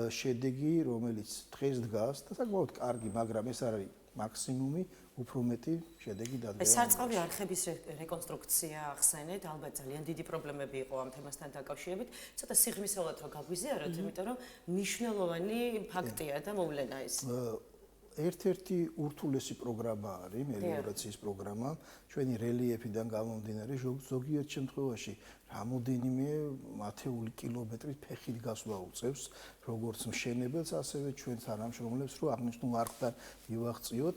შედეგი, რომელიც დღეს დგას და საკმაოდ კარგი, მაგრამ ეს არის მაქსიმუმი, უფრო მეტი შედეგი დადგება. სარწყავი არხების რეკონსტრუქცია ახსენეთ, ალბათ ძალიან დიდი პრობლემები იყო ამ თემასთან დაკავშირებით. ცოტა სიღრმისეულად რომ გაგვიზიაროთ, იმიტომ რომ მნიშვნელოვანი ფაქტია და მოვლენა ეს. ერთ-ერთი ურთულესი პროგრამა არის მელიორაციის პროგრამა, ჩვენი რელიეფიდან გამომდინარე, ზოგიერთ შემთხვევაში რამოდენიმე ათეული კილომეტრი ფეხით გასვლა უწევს, როგორც მშენებელს, ასევე ჩვენ თანამშრომლებს, რომ აღნიშნულ არხთან მივაღწიოთ.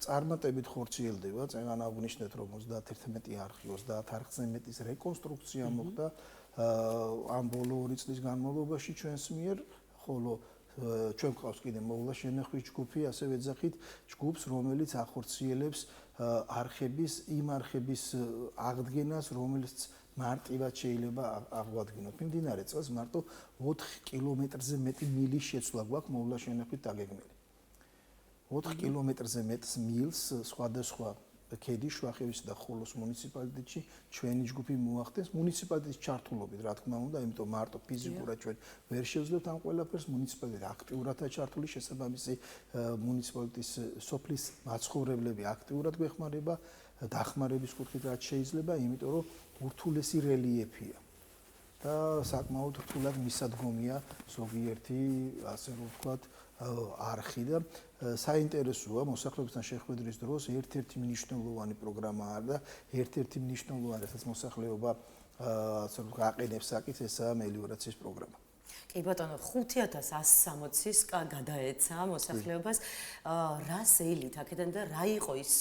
წარმატებით ხორციელდება, წეგან აღნიშნეთ, რომ 31 არხი, 30 არხზე მეტის რეკონსტრუქცია მოხდა ამ ბოლო 2 წლის განმავლობაში ჩვენს მიერ, ხოლო ჩვენ გვყავს კიდე მოვლა შენახვის ჯგუფი, ასევე ეძახით ჯგუფს, რომელიც ახორციელებს იმ არხების აღდგენას, რომელიც მარტივად შეიძლება აღვადგინოთ. მიმდინარე წელს მარტო 4 კილომეტრზე მეტი მილის შეცვლა გვაქვს მოვლა შენახვით დაგეგმილი. 4 კილომეტრზე მეტ მილს სხვადასხვა ქედის, შვახევის და ხოლოს მუნიციპალიტეტში ჩვენი ჯგუფი მოახდენს მუნიციპალიტეტის ჩართულობით, რა თქმა უნდა, იმიტომ მარტო ფიზიკურად ჩვენ ვერ შევძლებთ ამ ყველაფერს, მუნიციპალიტეტი აქტიურადაა ჩართული, შესაბამისი მუნიციპალიტეტის სოფლის მაცხოვრებლები აქტიურად გვეხმარება, დახმარების კუთხით რაც შეიძლება, იმიტომ რომ ურთულესი რელიეფია და საკმაოდ რთულად მისადგომია ზოგიერთი, ასე რომ ვთქვათ, არხი და საინტერესოა მოსახლეობასთან შეხვედრის დროს ერთ-ერთი მნიშვნელოვანი პროგრამაა და ერთ-ერთი მნიშვნელოვანი რასაც მოსახლეობა ასე რომ გაყენებს საკითხს, ესაა მელიორაციის პროგრამა. კი ბატონო, 5160-ის გადაეცა მოსახლეობას. რა ზეილით აქედან და რა იყო ის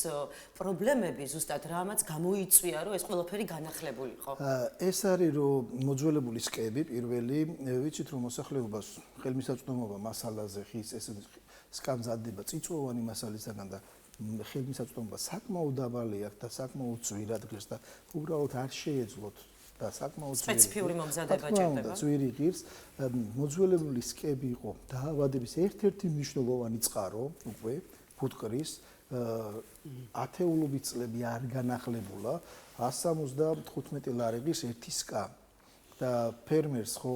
პრობლემები ზუსტად, რამაც გამოიწვია, რომ ეს ყველაფერი განახლებულიყო? ეს არის რომ მოძველებული სკები პირველი, ვიცით რომ მოსახლეობას ხელმისაწვდომობა მასალაზე ხის ეს სკა მზადდება წიწვოვანი მასალისაგან და ხელმისაწვდომობა საკმაოდ დაბალი აქვს და საკმაოდ ძვირად ღირს და უბრალოდ არ შეეძლოთ და საკმაოდ სპეციფიური მომზადება ჭირდება. ძვირი ღირს, მოძველებული სკები იყო დაავადების ერთ-ერთი მნიშვნელოვანი წყარო, უკვე ფუტკრის ათეულობით წლები არ განახლებულა 175 ლარი ღირს ერთი სკა და ფერმერს ხო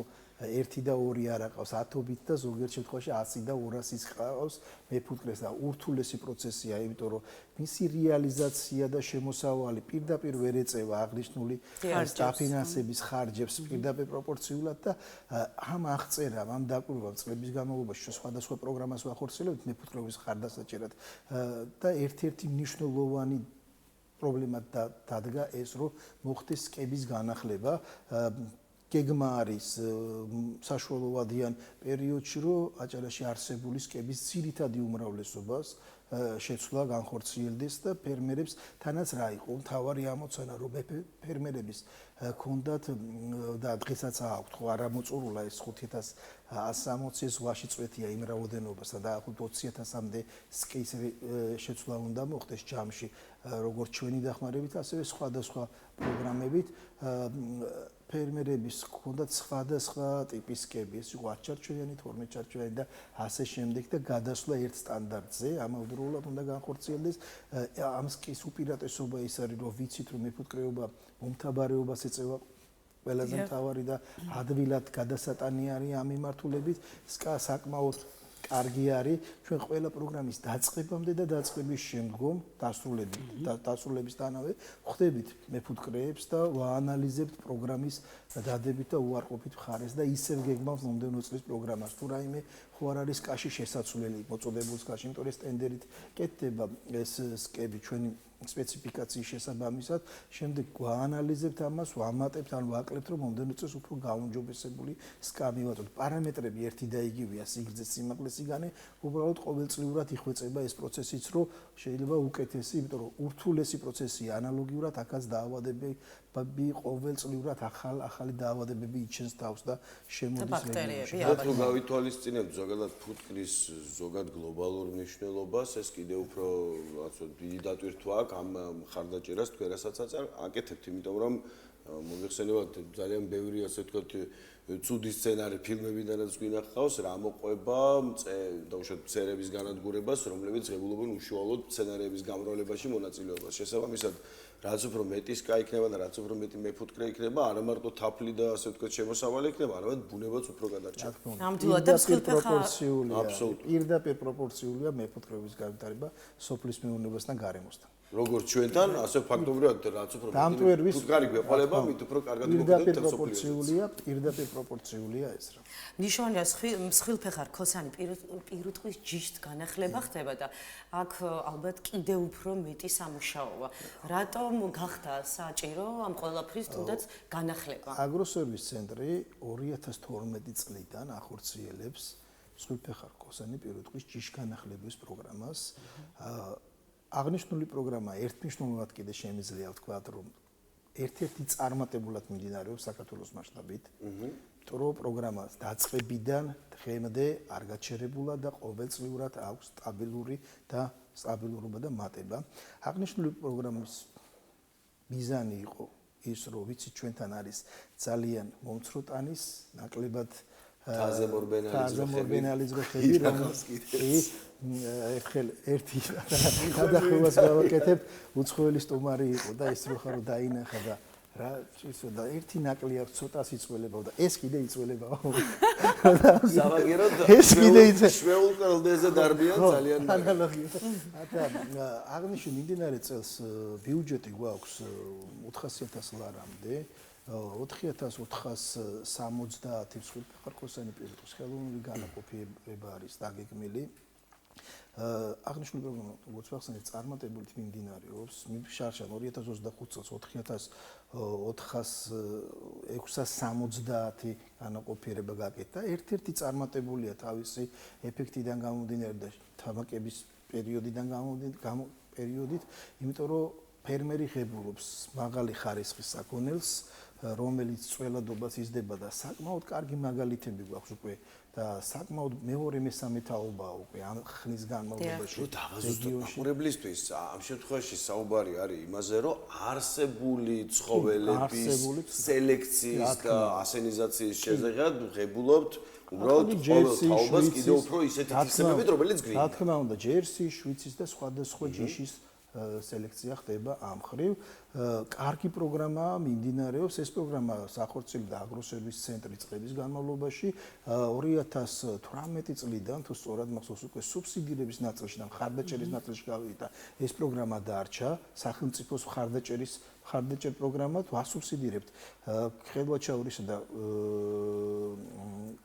1 და 2 არ აყავს 10-ობით და ზოგიერთ შემთხვევაში 100 და 200-ის ყავს მეფუტკრეს და ურთულესი პროცესია, იმიტომ რომ მისი რეალიზაცია და შემოსავალი პირდაპირ ვერ ეწევა აღნიშნული დაფინანსების ხარჯებს პირდაპირ პროპორციულად და ამ აღწერამ, ამ დაკვირვამ წლების განმავლობაში სხვადასხვა პროგრამას ვახორციელებთ მეფუტკრეობის ხარდასაჭერად და ერთ-ერთი მნიშვნელოვანი პრობლემა დადგა ეს, რომ მოხდეს სკების განახლება. გეგმა არის საშუალოვადიან პერიოდში, რომ აჭარაში არსებული სკების ძირითადი უმრავლესობას შეცვლა განხორციელდეს და ფერმერებს თანაც რა იყო მთავარი ამოცანა, რომ ფერმერების კონდათ და დღესაც აქვთ ხო არამოწურულა ეს 5160 ზღვაში წვეთია იმ რაოდენობასა და 20.000-მდე სკის შეცვლა უნდა მოხდეს ჯამში, როგორც ჩვენი დახმარებით, ასევე სხვადასხვა პროგრამებით ფერმერების ჰქონდათ სხვადასხვა ტიპის სკები, ეს იყო 10 ჩარჩოიანი, 12 ჩარჩოიანი და ასე შემდეგ და გადასვლა ერთ სტანდარტზე, ამავდროულად უნდა განხორციელდეს. ამ სკის უპირატესობა ის არის, რომ ვიცით, რომ მეფუტკრეობა მომთაბარეობას ეწევა ყველაზე მთავარი და ადვილად გადასატანი არის ამ მიმართულებით. სკა საკმაოდ კარგი არის ჩვენ ყველა პროგრამის დაწყებამდე და დაწყების შემდგომ დასრულებისთანავე ხვდებით მეფუტკრეებს და ვაანალიზებთ პროგრამის დადებით და უარყოფით მხარეს და ისევ გეგმავთ მომდევნო წლის პროგრამას. თუ რაიმე ხო არ არის კაში შესაძლებელი მოწოდებულ კაში, იმიტომ რომ ეს ტენდერით კეთდება ეს სკები ჩვენი სპეციფიკაციის შესაბამისად, შემდეგ ვაანალიზებთ ამას, ვამატებთ ან ვაკლებთ, რომ მომდევნო წელს უფრო გაუმჯობესებული სკა მივაწოდოთ. პარამეტრები ერთი და იგივეა, სიგრძე, სიმაღლე, სიგანე, უბრალოდ ყოველწლიურად იხვეწება ეს პროცესიც, რომ შეიძლება უკეთესი, იმიტომ რომ ურთულესი პროცესია, ანალოგიურად აქაც დაავადებები ყოველწლიურად ახალი დაავადებები იჩენს თავს და შემოდის რეგიონში. თუ გავითვალისწინებთ ზოგადად ფუტკრის ზოგად გლობალურ მნიშვნელობას, ეს კიდევ უფრო დიდი დატვირთვა აქვს ამ ხარდაჭერას თქვენ რასაც აკეთებთ, იმიტომ რომ მოიხსენებათ ძალიან ბევრი ასე ვთქვათ ცუდი სცენარი ფილმებიდანაც გვინახავს, რა მოყვება დაუშვათ სერების განადგურებას, რომლებიც ღებულობენ უშუალოდ სცენარების გამრავლებაში მონაწილეობას. შესაბამისად, რაც უფრო მეტი სკა იქნება და რაც უფრო მეტი მეფუტკრე იქნება, არა მარტო თაფლი და ასე ვთქვათ შემოსავალი იქნება, არამედ ბუნებაც უფრო გადარჩება. ნამდვილად და პროპორციულია. პირდაპირ პროპორციულია მეფუტკრეობის განვითარება სოფლის მეურნეობასთან გარემოსთან. როგორც ჩვენთან, ასე ფაქტობრივად რაც უფრო მეტი ფუტკარი გვეყოლება, მით უფრო კარგად მოგვიყვება პროპორციულია, პირდაპირ პროპორციულია ეს რა. ნიშნავენ მსხვილფეხა რქოსანი პირუტყვის ჯიშთ განახლება ხდება და აქ ალბათ კიდევ უფრო მეტი სამუშაოა. რატომ გახდა საჭირო ამ ყველაფრის თუნდაც განახლება? აგროსერვის ცენტრი 2012 წლიდან ახორციელებს მსხვილფეხა რქოსანი პირუტყვის ჯიშ განახლების პროგრამას. აღნიშნული პროგრამა ერთმნიშვნელოვნად კიდე შემიძლია ვთქვათ, რომ ერთ-ერთი წარმატებულად მიმდინარეობს საქართველოს მასშტაბით. იმიტომ რომ პროგრამა დაწყებიდან დღემდე არ გაჩერებულა და ყოველწლიურად აქვს სტაბილურობა და მატება. აღნიშნული პროგრამის მიზანი იყო ის, რომ ვიცით ჩვენთან არის ძალიან მომცრო ტანის, ნაკლებად თაზემორბენალის გოხები, რომელიც ერთი გადახვევას გავაკეთებ, უცხოელი სტუმარი იყო და ეს რო ხარო დაინახა და რა ისო და ერთი ნაკლი აქვს ცოტას იწველებაო და ეს კიდე იწველებაო. სამაგეროდ ეს კიდე შვეულ კოლდეზე დარბიან ძალიან ანალოგია. აღნიშნულ მიმდინარე წელს ბიუჯეტი გვაქვს 400.000 ლარამდე. 4470 მსხვილფეხა რქოსანი პირუტყვის ხელოვნური განაყოფიერება არის დაგეგმილი. აღნიშნული პროგრამა, როგორც ვახსენეთ, წარმატებულად მიმდინარეობს. შარშან 2025 წელს 4660 განაყოფიერება გაკეთდა. ერთ-ერთი წარმატებულია თავისი ეფექტიდან გამომდინარე და თამაკების პერიოდიდან პერიოდით, იმიტომ რომ ფერმერი ღებულობს მაღალი ხარისხის საქონელს, რომელიც წველადობას იზრდება და საკმაოდ კარგი მაგალითები გვაქვს უკვე და საკმაოდ მეორე მესამე თაობაა უკვე ამ ხნის განმავლობაში. დაღაზუსტებულისთვის ამ შემთხვევაში საუბარი არის იმაზე, რომ არსებული ცხოველების სელექციის და ასენიზაციის შესახებ ღებულობთ უბრალოდ ყოველ თაობას კიდევ უფრო ისეთი სისტემებით, რომელიც გვინდა. რა თქმა უნდა, ჯერსი, შვიცის და სხვადასხვა ჯიშის სელექცია ხდება ამ ხრივ. კარგი პროგრამაა, მიმდინარეობს ეს პროგრამა სახორციელდა აგროსერვის ცენტრი წლების განმავლობაში 2018 წლიდან თუ სწორად მახსოვს უკვე სუბსიდირების ნაწილში და მხარდაჭერის ნაწილში გავიდა ეს პროგრამა დარჩა სახელმწიფოს მხარდაჭერ პროგრამად ვასუბსიდირებთ ხელვაჩაურისა და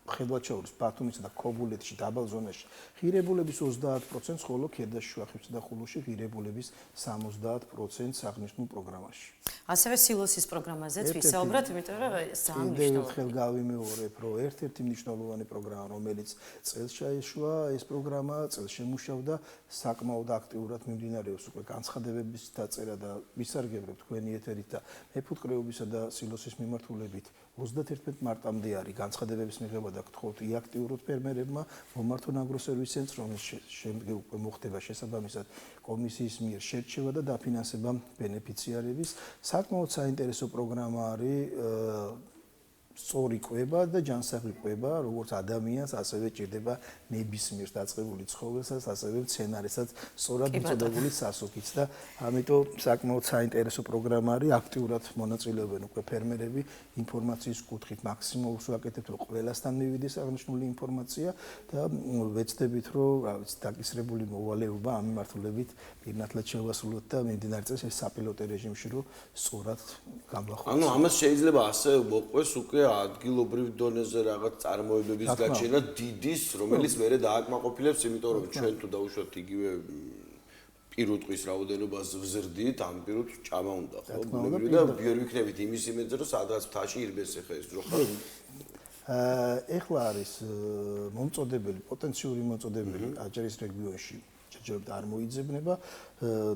ხელვაჩაურის ბათუმისა და ქობულეთში დაბალ ზონაში ღირებულების 30%, ხოლო ქედაშუახევსა და ხულოში ღირებულების 70% აღნიშნულ პროგრამაში. ასევე სილოსის პროგრამაზეც ვისაუბროთ, იმიტომ რომ ძალიან მნიშვნელოვანია. ხელ გავიმეორებ, რომ ერთ-ერთი მნიშვნელოვანი პროგრამა, რომელიც წელს შეიშვა, ეს პროგრამა წელს შემუშავდა, საკმაოდ აქტიურად მიმდინარეობს უკვე განცხადებების დაწერა და ვისარგებლებ თქვენი ეთერით და მეფუტკრეობისა და სილოსის მიმართულებით 31 მარტამდე არის განცხადებების მიღება და გთხოვთ იაქტიუროთ ფერმერებმა მომართონ აგროსერვის ცენტრს, რომელიც შემდეგ უკვე მოხდება შესაბამისად კომისიის მიერ შერჩევა და დაფინანსება ბენეფიციარების. საკმაოდ საინტერესო პროგრამა არის სწორი კვება და ჯანსაღი კვება, როგორც ადამიანს, ასევე ჭირდება ნებისმიერ დაწყებული ცხოველსაც, ასევე მცენარესაც სწორად მიწოდებული სასუქიც და ამიტომ საკმაოდ საინტერესო პროგრამა არის, აქტიურად მონაწილეობენ უკვე ფერმერები ინფორმაციის კუთხით, მაქსიმალურს ვაკეთებთ, რომ ყველასთან მივიდეს აღნიშნული ინფორმაცია და ვეცდებით, რომ რა ვიცი, დაკისრებული მოვალეობა ამ მიმართულებით პირნათლად შევასრულოთ და მიმდინარე წელს ეს საპილოტო რეჟიმში რომ სწორად გამოვახვიოთ. ანუ ამას შეიძლება ასე მოყვეს უკვე ადგილობრივ დონეზე რაღაც წარმოებების გაჩენა დიდის, რომელიც მერე დააკმაყოფილებს, იმიტომ რომ ჩვენ თუ დაუშვათ იგივე პირუტყვის რაოდენობას ვზრდით, ამ პირუტ ჭამა უნდა, ხო? ბუნებრივი და ვერ ვიქნებით იმის იმედზე, რომ სადღაც მთაში ირბეს ახლა ეს ჯოხა. ეხლა არის მომწოდებელი, პოტენციური მომწოდებელი აჭარის რეგიონში. ჯერჯერობით არ მოიძებნება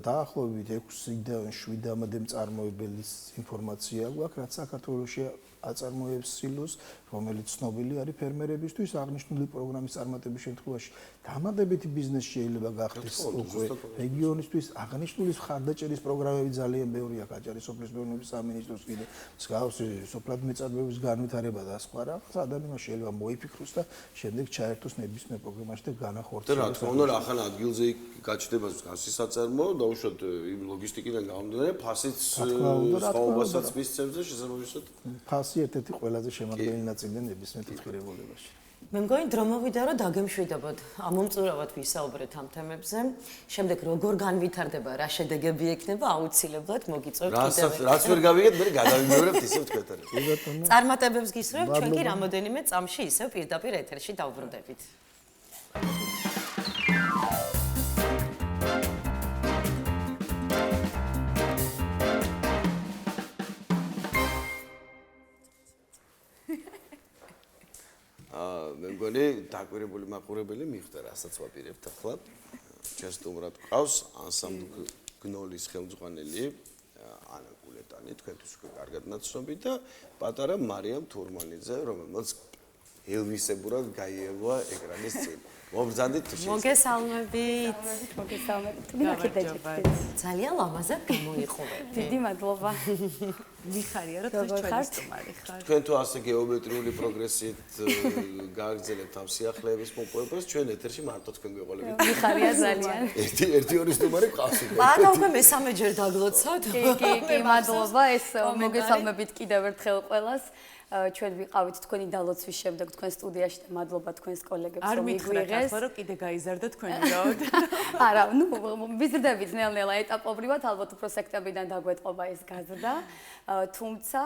დაახლოებით 6-დან 7-მდე მწარმოებელის ინფორმაცია გვაქვს, რაც საქართველოში აწარმოებს სილოს, რომელიც ცნობილი არის ფერმერებისთვის აღნიშნული პროგრამის წარმატების შემთხვევაში. დამატებითი ბიზნესი შეიძლება გახდეს უკვე რეგიონისთვის. აღნიშნული მხარდაჭერის პროგრამები ძალიან ბევრი აქვს აჭარის სოფლის მეურნეობის სამინისტროს კიდე მსგავსი სოფლად მეწარმეობის განვითარება და სხვა რაღაც ადამიანმა შეიძლება მოიფიქროს და შემდეგ ჩაერთოს ნებისმიერ პროგრამაში და განახორციელოს. და რა თქმა უნდა, ახლა ადგილზე გაჩნდება მსგავსი საწარმო, დაუშვათ იმ ლოგისტიკიდან გამომდინარე, ფასიც სხვაობასაც მისცემს და შესაბამისად ფასი ერთ-ერთი ყველაზე შემადგენელი ნაწილია ნებისმიერ თვითღირებულებაში. მე მგონი დრო მოვიდა რომ დაგემშვიდობოთ, ამომწურავად ვისაუბრეთ ამ თემებზე. შემდეგ როგორ განვითარდება, რა შედეგები ექნება, აუცილებლად მოგიწევთ კიდევ. რაც ვერ გავიგეთ, მე გადავიმეორებთ ისევ თქვენთან. წარმატებებს გისურვებ, ჩვენ კი რამოდენიმე წამში ისევ პირდაპირ ეთერში დავბრუნდებით. მე მგონი დაკვირებული მაყურებელი მიხვდა, რასაც ვაპირებთ ახლა. ჩვენ სტუმრად ყავს ანსამბლ გნოლის ხელმძღვანელი ანა გულეტანი, თქვენთვის უკვე კარგად ნაცნობი და პატარა მარიამ თურმანიძე, რომელმაც ელვისებურად გაიევა ეკრანის წინ. მოგზადით თუ შეიძლება. მოგესალმებით. მოგესალმებით. მინახეთ დაჭირდეთ. ძალიან ლამაზად გამოიყურეთ. დიდი მადლობა. მიხარია რომ თქვენ ჩვენი სტუმარი ხარ. თქვენ თუ ასე გეომეტრიული პროგრესით გააგრძელებთ ამ სიახლეების მოპოვებას, ჩვენ ეთერში მარტო თქვენ გვეყოლებით. მიხარია ძალიან. ერთი ორი სტუმარი ყავს უკვე. ბატონო, უკვე მესამეჯერ დაგლოცავთ. კი, მადლობა. ეს მოგესალმებით კიდევ ერთხელ ყველას. ჩვენ ვიყავით თქვენი დალოცვის შემდეგ თქვენ სტუდიაში და მადლობა თქვენს კოლეგებს რომ მიგვიღეს. არ რომ კიდე გაიზარდა თქვენი რაოდ. არა, ნუ ვიზრდებით ნელ-ნელა ეტაპობრივად, ალბათ უფრო სექტემბრიდან დაგვეტყობა ეს გაზრდა. თუმცა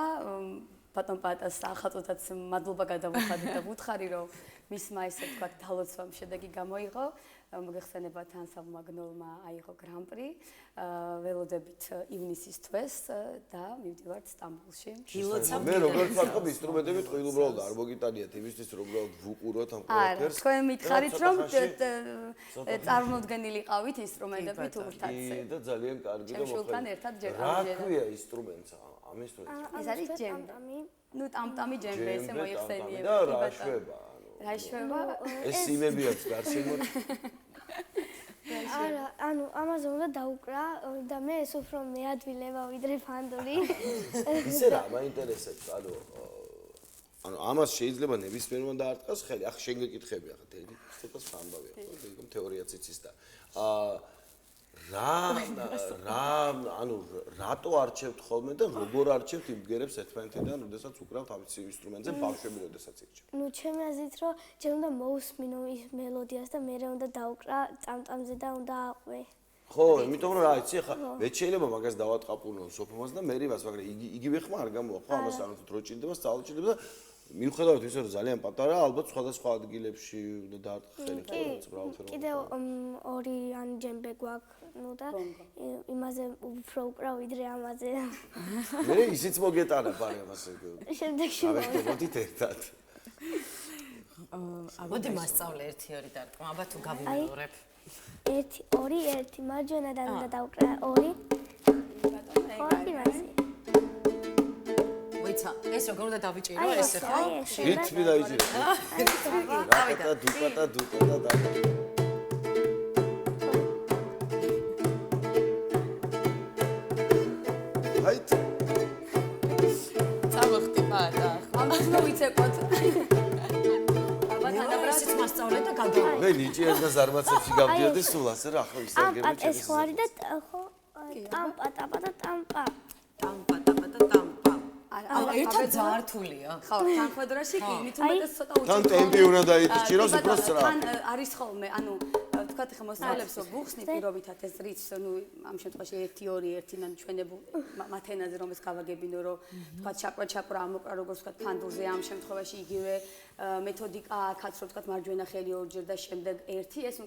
ბატონ პატას ახალწოდაც მადლობა გადავუხადეთ და ვუთხარი რომ მისმა ესე თქვა დალოცვამ შედეგი გამოიღო. მოგეხსენებათ ანსამბლმა გნოლმა აიღო გრან-პრი. ველოდებით ივნისის თვეს და მივდივართ სტამბოლში. მე როგორც ვთქვი, ინსტრუმენტები ტყუილ უბრალოდ არ მოგიტანიათ იმისთვის რომ უბრალოდ ვუყუროთ ამ ყველაფერს. თქვენ მითხარით რომ წარმოდგენილიყავით ინსტრუმენტები თურთაც. და ძალიან კარგი რომ შულთან ერთად ჯერ რა ქვია ინსტრუმენტს ამ ინსტრუმენტს? ეს არის ჯემბე. ნუ ტამტამი ჯემბე ესე მოიხსენიებ. და რა შვება? რა შვება? ეს სიმებიაც გარშემო. არა, ანუ ამაზე უნდა დაუკრა და მე ეს უფრო მეადვილება ვიდრე ფანდური. ისე რა მაინტერესებს, ანუ ამას შეიძლება ნებისმიერმა დაარტყას ხელი. ახ შენ გეკითხები ახლა ცოტა სამბავია, ხო? თეორიაც იცის და რატო არჩევთ ხოლმე და როგორ არჩევთ იმ ბგერებს ერთმანეთიდან, როდესაც უკრავთ ამის ინსტრუმენტზე ბავშვები როდესაც ირჩევთ? ნუ ჩემი აზრით რომ ჯერ უნდა მოусმინო ის მელოდიას და მე უნდა დავუკრა წამწამზე და უნდა აყვე. ხო, იმიტომ რომ რა იცი, ხა მე შეიძლება მაგას დავატყაპუნო სოფომას და მერიმას, მაგრამ იგივე ხმა არ გამოვა, ხო, ამას რაღაცა დრო ჭირდება, სწავლა ჭირდება და მიუხედავად ისე რომ ძალიან პატარა, ალბათ სხვადასხვა ადგილებში უნდა დაარტყა ხელი, ხო, რაღაც ბრავალფერმა. კიდევ ორი ან ჯემბე გვაქვს, ნუ და იმაზე უფრო უკრა ვიდრე ამაზე. მე ისიც მოგეტანა პარემ ასე. შემდეგში ავეშთებოდით ერთად. მოდი მასწავლე 1-2 დარტყმა, აბა თუ გავიმეორებ. 1-2-1 მარჯვენადან უნდა დავუკრა 2. მოიცა, ეს როგორ უნდა დავიჭირო ესე ხო? რითმი დაიჭირე? დავიდა. დუკატა. აით. წამოხტი პატა. ამას მოიცეკოთ. აბა თანაბრად მასწავლე და გადავ. მე ნიჭიერს და ზარმაცებში გავდიოდი სულ ასე რა ხო ისარგებლე ამპა ეს ხო არის და ხო ტამპა. ერთად ძართულია. ხო, თანხმედრაში კი, მით უმეტეს ცოტა უჩვენო. თან ტემპი უნდა დაიჭიროს უფრო სწრაფ. თან არის ხოლმე, ანუ თქვათ ახლა მოსწავლეებს რომ ვუხსნი პირობითად ეს რიც, ნუ ამ შემთხვევაში 1-2-1-დან ჩვენებულ მათენაზე რომ ეს გავაგებინო, რომ თქვათ ჩაკვრა ამოკრა როგორც თქვათ ფანდურზე ამ შემთხვევაში იგივე მეთოდიკა აქაც რომ თქვათ მარჯვენა ხელი ორჯერ და შემდეგ 1 ეს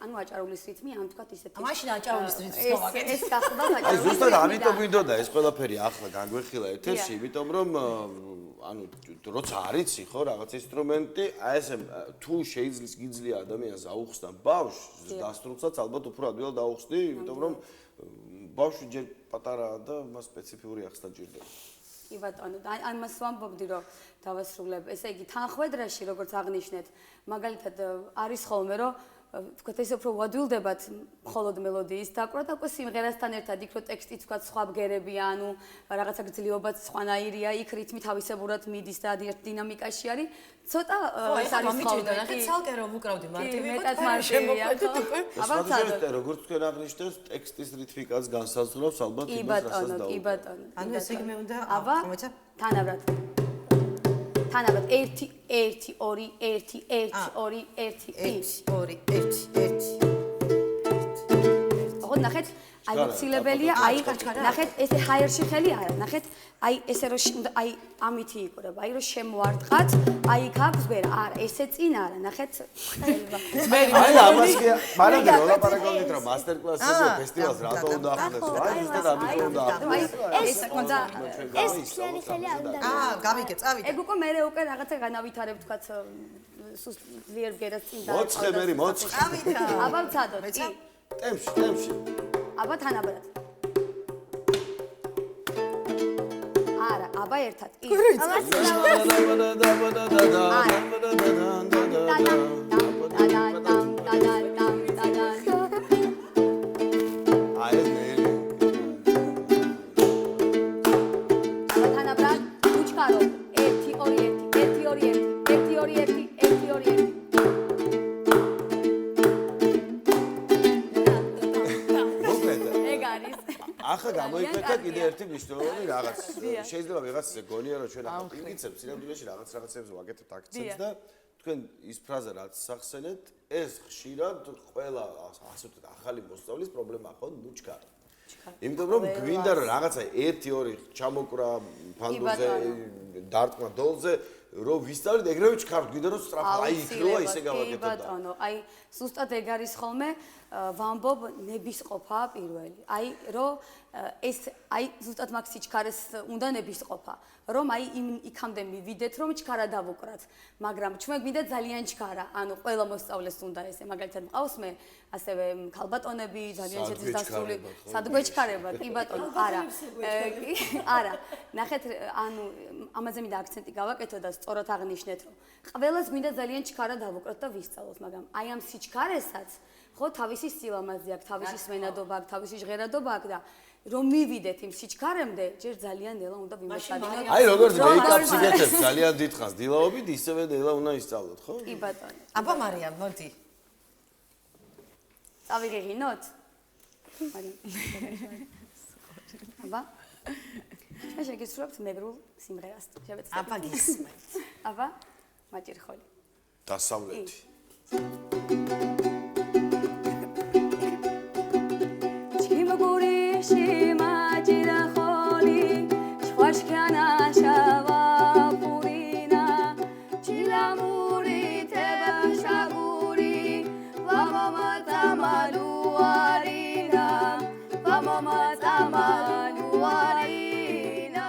ანუ აჭარულის რითმი ან თქვათ ისეთი. მაშინ აჭარულის რითმს გავაკეთე. ეს გახდა აი აჭარულის ზუსტად ამიტომ მინდოდა ეს ყველაფერი ახლა განგვეხილა ეთერში, იმიტომ რომ ანუ როცა არიცი ხო რაღაც ინსტრუმენტი, აი ესე თუ შეიძლება ადამიანს აუხსნა ბავშვს, დასრულსაც ალბათ უფრო ადვილად აუხსნი, იმიტომ რომ ბავშვი ჯერ პატარაა და მას სპეციფიური ახსნა ჭირდება. კი ბატონო, ამას ვამბობდი რომ დავასრულებ. ესე იგი თანხმედრაში როგორც აღნიშნეთ, მაგალითად არის ხოლმე რომ თქვათ ესე უფრო ვადვილდებათ მხოლოდ მელოდიის დაკვრა და უკვე სიმღერასთან ერთად იქ რო ტექსტიც თქვათ სხვა ბგერებია, ანუ რაღაცა გრძლიობაც სხვანაირია, იქ რითმი თავისებურად მიდის და ერთ დინამიკაში არის. ცოტა ეს არის ხოლმე. ნახეთ, ცალკე რომ უკრავდი მარტივი მეტად მარტივია. აბა ცადოთ, როგორც თქვენ აღნიშნეთ, ტექსტის რითმიკას განსაზღვრავს ალბათ იმას, რასაც დაუკვირდით. კი ბატონო. ანუ ესე იგი მე უნდა აბა თანაბრად 1-2-1-1-2-1-1. ხო ნახეთ, აი მცილებელია, აი ნახეთ, ესე ჰაიერში ხელი არა, ნახეთ, აი ესე რომ აი ამითი იყურება, აი რომ შემოარტყათ, აი იქ აქვს ვერა, არა, ესე წინ არა, ნახეთ. აი ამას კი, მაგრამ ლაპარაკობთ რომ მასტერ კლასზე ფესტივალს რატო უნდა ახდენს? აი ზუსტად ამით უნდა ახდენს. ეს კონდა ეს ფლიანი ხელი არ უნდა. გავიგე, წავიდე. ეგ უკვე მე უკვე რაღაცა განავითარებ თქვათ ძლიერ ბგერას წინ და მოცხე მერი მოცხე. აბა ვცადოთ, კი. ტემპში. აბა თანაბრად. არა, აბა ერთად. კი. თანაბრად, უჩქარო. 1-2-1, 1-2-1, 1-2-1, 1-2-1. ახლა გამოიკვეთა კიდე ერთი მნიშვნელოვანი რაღაც. შეიძლება ვიღაცაზე გონია რომ ჩვენ ახლა პინგიცებს, სინამდვილეში რაღაცებს ვაკეთებთ აქცენტს და თქვენ ის ფრაზა რაც სახსენეთ, ეს ხშირად ყველა ასე ვთქვათ ახალი მოსწავლის პრობლემაა ხო, ნუჩქარი. იმიტომ რომ გვინდა რომ რაღაცა 1-2 ჩამოკრა ფანდურზე, დარტყმა დოლზე რომ ვისწავლეთ ეგრევე ჩქართ, გვინდა რომ სწრაფად აი იქნება ისე გავაკეთოთ. კი ბატონო, აი ზუსტად ეგ არის ხოლმე ვამბობ ნებისყოფა პირველი. აი რომ ეს აი ზუსტად მაგ სიჩქარეს უნდა ნებისყოფა, რომ აი იქამდე მივიდეთ რომ ჩქარა დავუკრათ, მაგრამ ჩვენ გვინდა ძალიან ჩქარა, ანუ ყველა მოსწავლეს უნდა ესე, მაგალითად მყავს მე ასევე ქალბატონები ძალიან შეძის დასრული სადგვეჩქარება, კი ბატონო, არა. არა, ნახეთ, ანუ ამაზე მინდა აქცენტი გავაკეთო და სწორად აღნიშნეთ, რომ ყველას გვინდა ძალიან ჩქარა დავუკრათ და ვისწავლოთ, მაგრამ აი ამ სიჩქარესაც ხო თავისი სილამაზე აქვს, თავისი სმენადობა აქვს, თავისი ჟღერადობა აქვს და რომ მივიდეთ იმ სიჩქარემდე, ჯერ ძალიან ნელა უნდა ვიმოწადინოთ. აი როგორც მეიკაპს იგეთებს ძალიან დიდხანს დილაობით, ისევე ნელა უნდა ისწავლოთ, ხო? კი ბატონო. აბა მარიამ, მოდი. წავიღინოთ? აბა ჩვენ შეგიცნობთ მეგრულ სიმღერას შევეცდებით აბა გისმენთ აბა მაჭირხოლი დასავლეთი ჩიმგურიში მაჭირხოლი შვაშქანა შავა პურინა ჩილამური თებაშაგური ვამამატამალუარინა ვამამატამალუარინა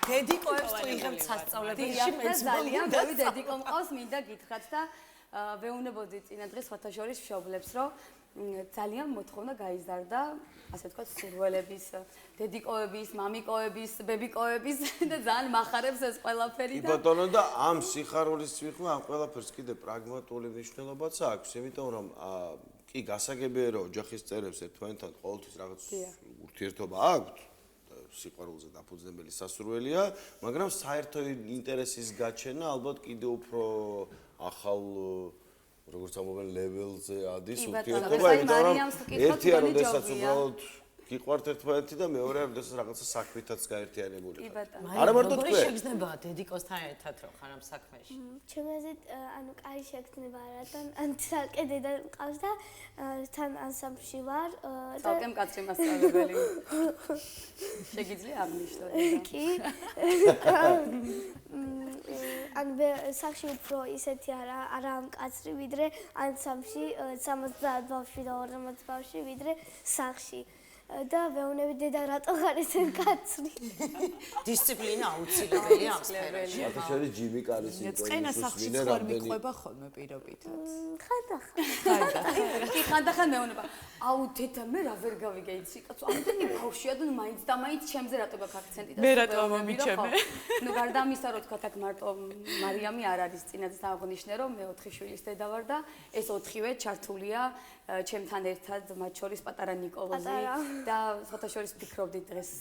დედიკოებს თუ იღებთ სასწავლებელში მეც ძალიან ბევრი დედიკო მყავს მინდა გითხრათ და ვეუბნებოდი წინა დღეს ფოთაშორის მშობლებს რომ ძალიან მოთხოვნა გაიზარდა ასე ვთქვათ სურველების დედიკოების მამიკოების ბებიკოების და ძალიან მახარებს ეს ყველაფერი და ბატონო და ამ სიხარულის წვიხვა ამ ყველაფერს კიდე პრაგმატული მნიშვნელობაც აქვს იმიტომ რომ კი გასაგებია რომ ოჯახის წევრებს ერთმანეთთან ყოველთვის რაღაც ურთიერთობა აქვთ სიყვარულზე დაფუძნებელი სასურველია, მაგრამ საერთო ინტერესის გაჩენა ალბათ კიდევ უფრო ახალ როგორც ამობენ ლეველზე ადის ურთიერთობა, იმიტომ რომ ერთია როდესაც უბრალოდ გიყვართ ერთმანეთი და მეორე როდესაც რაღაცა საქმითაც გაერთიანებული ხართ. არა მარტო თქვენ. როგორ შეგრძნება დედიკოსთან ერთად რომ ხარ ამ საქმეში? ჩემი აზრით, ანუ კაი შეგრძნება რადგან ან ცალკე დედა მყავს და თან ანსამბლში ვარ და ცალკე მკაცრი მასწავლებელი. შეგიძლია აღნიშნო? კი. ან სახში უფრო ისეთი არა მკაცრი ვიდრე ანსამბლში 70 ბავშვი და 40 ბავშვი ვიდრე სახში. და ვეუბნები დედა რატო ხარ ესე მკაცრი? დისციპლინა აუცილებელია ამ სფეროში. ახლა ჯიმი კარის წყენა სახში ხარ მიყვება ხოლმე პირობითად. ხანდახან. კი ხანდახან მეუბნება. აუ დედა მე რა ვერ გავიგე იცი კაცო ამდენი ბავშვია და მაინც და მაინც ჩემზე რატო გაქვს აქცენტი და მე რატო მომიჩემე? ნუ გარდა ამისა რომ თქვა აქ მარტო მარიამი არ არის წინადაც აღნიშნე რომ მე 4 შვილის დედა ვარ და ეს 4-ვე ჩართულია ჩემთან ერთად მათ შორის პატარა ნიკოლოზი და ფოთაშორის ფიქრობდი დღეს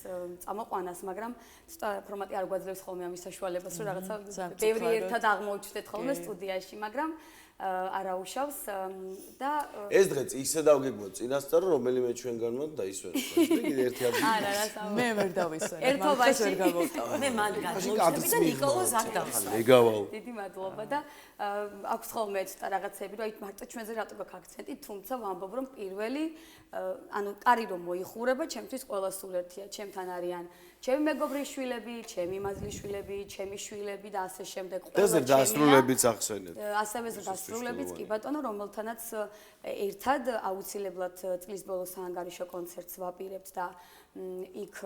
წამოყვანას, მაგრამ ცოტა ფორმატი არ გვაძლევს ხოლმე ამის საშუალებას, რომ რაღაცა ბევრი ერთად აღმოჩნდეთ ხოლმე სტუდიაში, მაგრამ არაუშავს და ეს დღეც ისე დავგეგმოთ წინასწარ რომელიმე ჩვენგანმა დაისვენოს და კიდე ერთი ადგილი არა მე ვერ დავისვენ ერთობაში ვერ გავუტოვე მე მან გადმოვიწყები და ნიკოლოზ აქ დავსვენ. მეგავალ დიდი მადლობა და აქვს ხოლმე ცოტა რაღაცები, რომ აი მარტო ჩვენზე რატო გაქვს აქცენტი, თუმცა ვამბობ რომ პირველი ანუ კარი რომ მოიხურება, ჩემთვის ყველა სულ ერთია, ჩემთან არიან ჩემი მეგობრის შვილები, ჩემი მაზლის შვილები, ჩემი შვილები და ასე შემდეგ ყველა ეს დასრულებიც ახსენეთ. ასევე დასრულებიც კი ბატონო, რომელთანაც ერთად აუცილებლად წლის ბოლოს საანგარიშო კონცერტს ვაპირებთ და იქ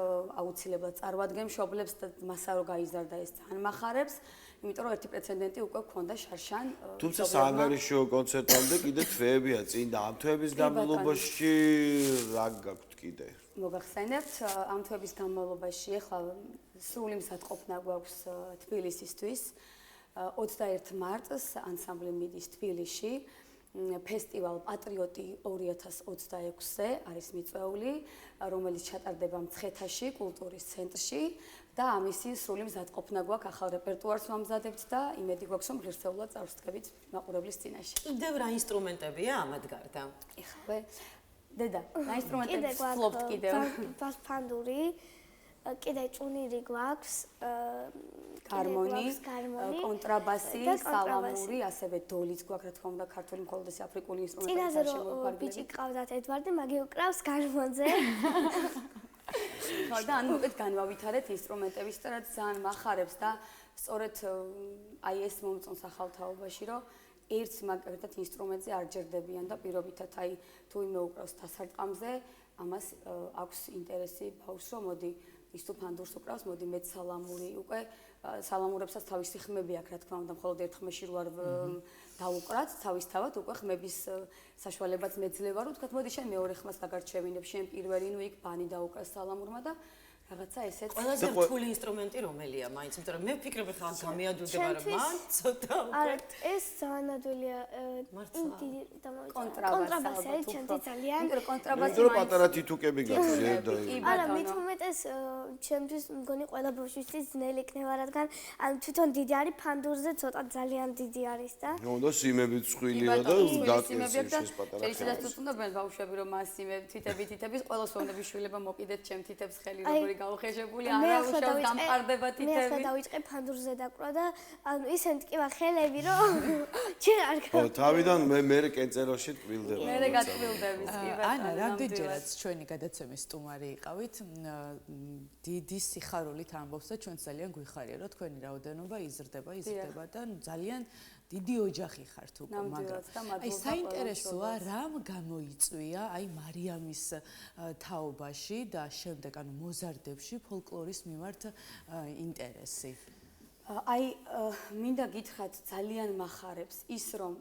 აუცილებლად წარვადგენ მშობლებს და მასა რო გაიზარდა ეს ძალიან მახარებს. იმიტომ რომ ერთი პრეცედენტი უკვე გქონდა შარშან. თუმცა საანგარიშო კონცერტამდე კიდე თვეებია წინ და ამ თვეების განმავლობაში რა გაქვთ კიდე? მოგახსენებთ ამ თვეების განმავლობაში ახლა სრული მსატყოფნა გვაქვს თბილისისთვის. 21 მარტს ანსამბლი მიდის თბილისში. ფესტივალ პატრიოტი 2026-ზე არის მიწვეული, რომელიც ჩატარდება მცხეთაში, კულტურის ცენტრში და ამისი სრული მზადყოფნა გვაქვს, ახალ რეპერტუარს ვამზადებთ და იმედი გვაქვს, რომ ღირსეულად წარვსდგებით მაყურებლის წინაშე. კიდევ რა ინსტრუმენტებია ამად გარდა? ეხლა დედა, რა ინსტრუმენტებს ფლობთ კიდევ? ბასფანდური, კიდე ჭუნირი გვაქვს, გარმონი, კონტრაბასი, სალამური, ასევე დოლიც გვაქვს, რა თქმა უნდა, ქართული მხოლოდ ეს აფრიკული ინსტრუმენტები წინაზე რომ ბიჭი ყავდათ ედვარდი, მაგი უკრავს გარმონზე. ხო და ანუ უკეთ განვავითარეთ ინსტრუმენტების წერაც ძალიან მახარებს და სწორედ აი ეს მომწონს ახალთაობაში, რომ ერთს მაგალითად ინსტრუმენტზე არ ჯერდებიან და პირობითად აი თუ იმე უკრავს დასარტყამზე, ამას აქვს ინტერესი ბავშვს, რომ მოდი ის თუ ფანდურს უკრავს, მოდი მეც სალამური უკვე სალამურებსაც თავისი ხმები აქვს, რა თქმა უნდა, მხოლოდ ერთ ხმაში რო არ დაუკრათ, თავისთავად უკვე ხმების საშუალებაც მეძლევა, რომ თქვა, მოდი შენ მეორე ხმას დაგარჩევინებ, შენ პირველი, ნუ იქ ბანი დაუკრას სალამურმა და რაღაცა ესეც. ყველაზე რთული ინსტრუმენტი რომელია მაინც, იმიტომ რომ მე ვფიქრებ ხა გამიადვილდება რომ მან ცოტა უკვე. არა, ეს ძალიან ადვილია. კონტრაბასი არის ჩემთვის ძალიან. იმიტომ რომ კონტრაბასი იმიტომ რომ პატარა თითუკები გაქვს და არა, მით უმეტეს ჩემთვის მგონი ყველა ბავშვისთვის ძნელი იქნება, რადგან ან თვითონ დიდი არის ფანდურზე ცოტა ძალიან დიდი არის და. ნუ და სიმებიც წვილია და დაკეთეს ეს პატარა. შეიძლება თუნდაბენ ბავშვები რომ მასიმე თითების ყოველს ვონდები შვილება მოკიდეთ ჩემ თითებს ხელი როგორი გაუხეშებული არა უშავ დამყარდება თითები. მე ახლა დავიწყე ფანდურზე დაკვრა და ანუ ისეთ ტკივა ხელები რომ ჯერ არ ხო, თავიდან მე კენწეროში ტკბილდება. მე გატკბილდები კი ბატონო. ანა, რამდენჯერაც ჩვენი გადაცემის სტუმარი იყავით, დიდი სიხარულით ამბობს და ჩვენ ძალიან გვიხარია, რომ თქვენი რაოდენობა იზრდება და ძალიან დიდი ოჯახი ხართ უკვე, მაგრამ აი საინტერესოა რამ გამოიწვია აი მარიამის თაობაში და შემდეგ ანუ მოზარდებში ფოლკლორის მიმართ ინტერესი. აი მინდა გითხრათ ძალიან მახარებს ის რომ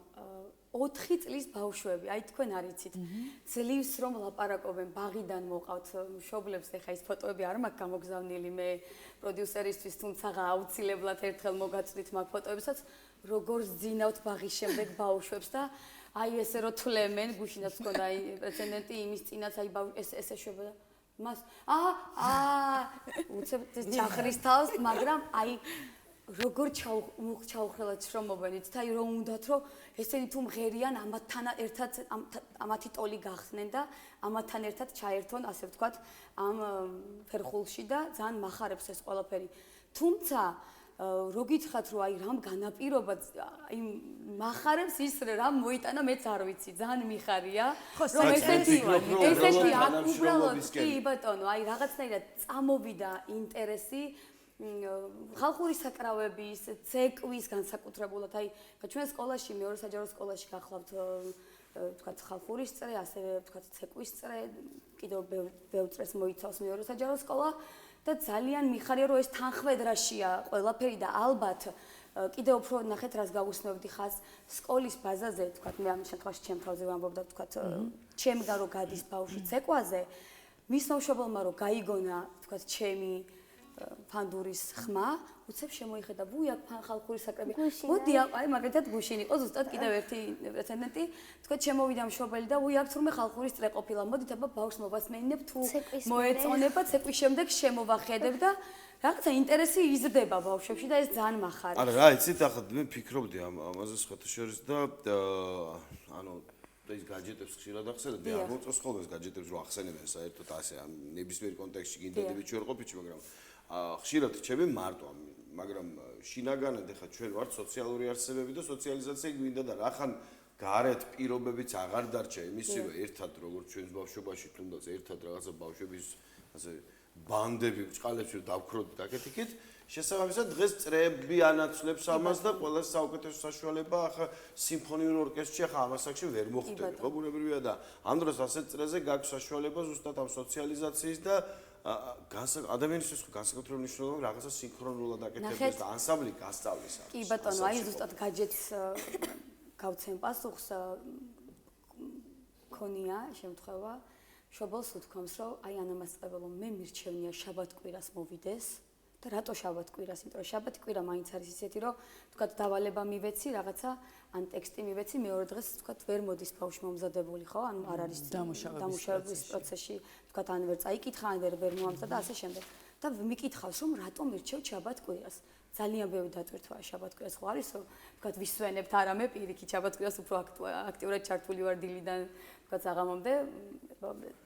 4 წლის ბავშვები, აი თქვენ არიცით, ძლივს რომ ლაპარაკობენ, ბაღიდან მოყავთ მშობლებს, ეხა ის ფოტოები არ მაქვს გამოგზავნილი მე პროდიუსერისთვის, თუმცა აუცილებლად ერთხელ მოგაწვით მაგ ფოტოებსაც, როგორ ზძინავთ ბაღის შემდეგ ბავშვებს და აი ესე რო თლემენ, გუშინაც მქონდა აი პრეცედენტი იმის წინაც აი ესე შვება და მას უცებ ჩახრის თავს, მაგრამ აი როგორ ჩაუხრელად შრომობენით და აი რომ უნდათ რომ ესენი თუ მღერიან ამათთან ერთად ამათი ტოლი გახსნენ და ამათთან ერთად ჩაერთონ ასე ვთქვათ ამ ფერხულში და ძალიან მახარებს ეს ყველაფერი. თუმცა რო გითხრათ რომ აი რამ განაპირობა აი მახარებს ის რამ მოიტანა მეც არ ვიცი ძალიან მიხარია რომ ესეთი უბრალოდ კი ბატონო აი რაღაცნაირად წამოვიდა ინტერესი ხალხური საკრავების, ცეკვის განსაკუთრებულად, აი, ჩვენ სკოლაში, მეორე საჯარო სკოლაში გახლავთ, თქვათ, ხალხურის წრე, ასევე თქვათ, ცეკვის წრე, კიდევ ბევრ წრეს მოიცავს მეორე საჯარო სკოლა და ძალიან მიხარია, რომ ეს თანხმედრაშია ყველაფერი და ალბათ კიდევ უფრო ნახეთ, რას გავუსმევდი ხას სკოლის ბაზაზე, თქვათ, მე ამ შემთხვევაში ჩემ თავზე ვამბობ და თქვათ, ჩემგან რო გადის ბავშვი ცეკვაზე, მის მშობელმა რო გაიგონა, თქვათ, ჩემი ფანდურის ხმა, უცებ შემოიხედა, ვუი აქ ხალხური საკრები. მოდი აი მაგალითად გუშინ იყო ზუსტად კიდევ ერთი პრეცედენტი, თქვა შემოვიდა მშობელი და ვუი აქ თურმე ხალხური სტრე ყოფილა. მოდით აბა ბავშვს მოვასმენინებ თუ მოეწონება, ცეკვის შემდეგ შემოვახედებ და რაღაცა ინტერესი იზრდება ბავშვებში და ეს ძალიან მახარია. არა, რა იცით, ახლა მე ფიქრობდი ამაზე სხვათა შორის და ანუ ეს გაჯეტებს ხშირად ახსენებდი, არ მოწონს ხოლმე ეს გაჯეტებს რო ახსენებენ საერთოდ ასე ამ ნებისმიერ კონტექსტში გინდები ჩვენ ყოფიჩი, მაგრამ ხშირად რჩები მარტო, მაგრამ შინაგანად ეხა ჩვენ ვართ სოციალური არსებები და სოციალიზაცია გვინდა და რახან გარეთ პირობებიც აღარ დარჩა იმისივე ერთად როგორც ჩვენს ბავშვობაში თუნდაც ერთად რაღაცა ბავშვების ასე ბანდები ჭყალებში დავქროთ დაკეთიქით შესაბამისად დღეს წრეები ანაცვლებს ამას და ყველა საუკეთესო საშუალება ახლა სიმფონიურ ორკესტრში ახლა ამას აქში ვერ მოხდები ხო ბუნებრივია და ამ დროს ასეთ წრეზე გაქვს საშუალება ზუსტად ამ სოციალიზაციის და ადამიანისთვის განსაკუთრებული მნიშვნელობა რაღაცა სინქრონულად აკეთებს და ანსამბლი გასწავლის ამას. კი ბატონო, აი ზუსტად გაჯეთს გავცემ პასუხს ქონია შემთხვევა, მშობელს უთქვამს, რომ აი ანამასწავლებლო მე მირჩევნია შაბათ კვირას მოვიდეს და რატო შაბათ კვირას? იმიტომ რომ შაბათი კვირა მაინც არის ისეთი, რომ თქვათ დავალება მივეცი, რაღაცა ან ტექსტი მივეცი, მეორე დღეს თქვათ ვერ მოდის ბავშვი მომზადებული, ხო? ანუ არ არის დამუშავების პროცესში, თქვათ ან ვერ წაიკითხა, ან ვერ მოამზადა და ასე შემდეგ. და მიკითხავს, რომ რატომ მირჩევთ შაბათ კვირას? ძალიან ბევრი დატვირთვაა შაბათ კვირას, ხო არის, რომ თქვათ ვისვენებთ არამე პირიქით შაბათ კვირას უფრო აქტიურად ჩართული ვარ დილიდან, თქვათ საღამომდე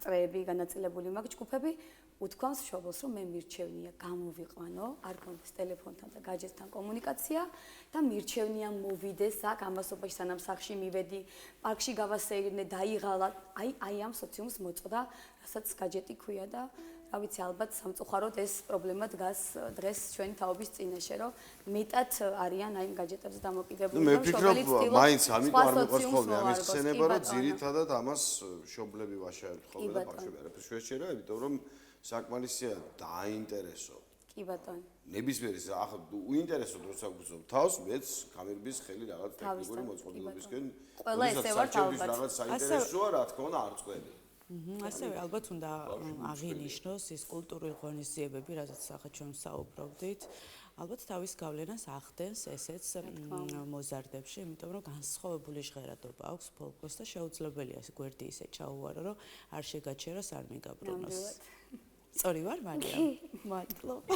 წრეები განაწილებული მაქვს ჯგუფები. უთქვამს მშობელს, რომ მე მირჩევნია გამოვიყვანო, არ გქონდეს ტელეფონთან და გაჯეტთან კომუნიკაცია და მირჩევნია მოვიდეს აქ ამასობაში სანამ სახლში მივედი, პარკში გავასეირნე, დაიღალა, აი ამ სოციუმს მოწოდა, რასაც გაჯეტი ქვია და რა ვიცი, ალბათ სამწუხაროდ ეს პრობლემა დგას დღეს ჩვენი თაობის წინაშე, რომ მეტად არიან აი იმ გაჯეტებზე დამოკიდებული. მე ვფიქრობ, მაინც ამიტომ არ მიყვარს ხოლმე ამის ხსენება, რომ ძირითადად ამას მშობლები ვაშაებთ ხოლმე და ბავშვები არაფერს შეეჩერა, იმიტომ რომ საკმარისია დაინტერესო. კი ბატონო. ნებისმიერი ახლა უინტერესო დროს აგუწევ თავს, მეც გამირბის ხელი რაღაც ტექნიკური მოწყობილობისკენ. ყველა ესე ვარ ალბათ. რაღაც საინტერესოა, რა თქმა უნდა, არ წყვეტი. ასევე ალბათ უნდა აღინიშნოს ის კულტურული ღონისძიებები, რასაც ახლა ჩვენ საუბრობდით. ალბათ თავის გავლენას ახდენს ესეც მოზარდებში, იმიტომ რომ განსხვავებული ჟღერადობა აქვს ფოლკლორს და შეუძლებელია ეს გვერდი ისე ჩაუვარო, რომ არ შეგაჩეროს, არ მიგაბრუნოს. სწორი ვარ, მარია? მადლობა.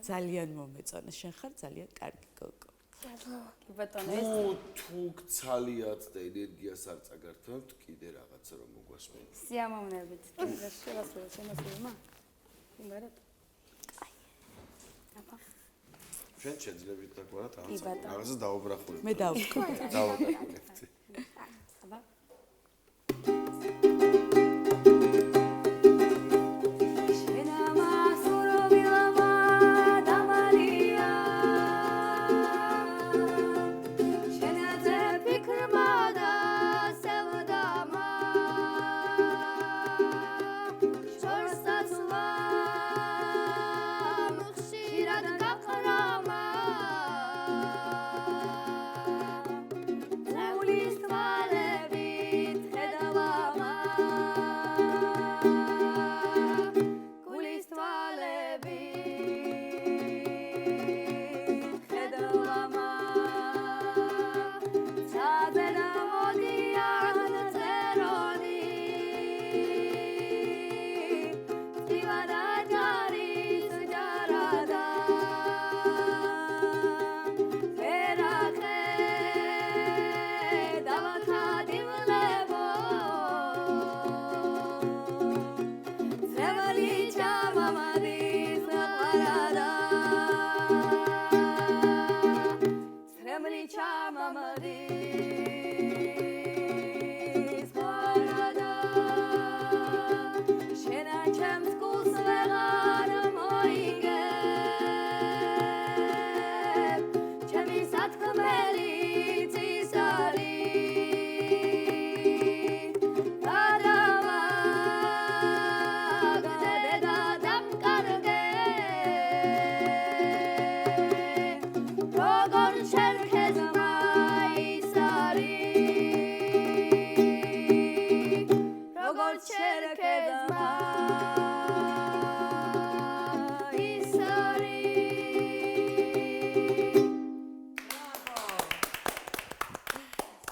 ძალიან მომეწონა, შენ ხარ ძალიან კარგი გოგო. კი ბატონო, ეს თუ გცალიათ და ენერგიას არ წაგართმევთ, კიდე რაღაცა რომ მოგვასმენთ. სიამოვნებით. შემასრულებელმა? იმერად. ჩვენ შეძლებთ და გვარად რაღაცა დაუბრახულებ. მე დავკრებ. დავაკრებთ. აბა.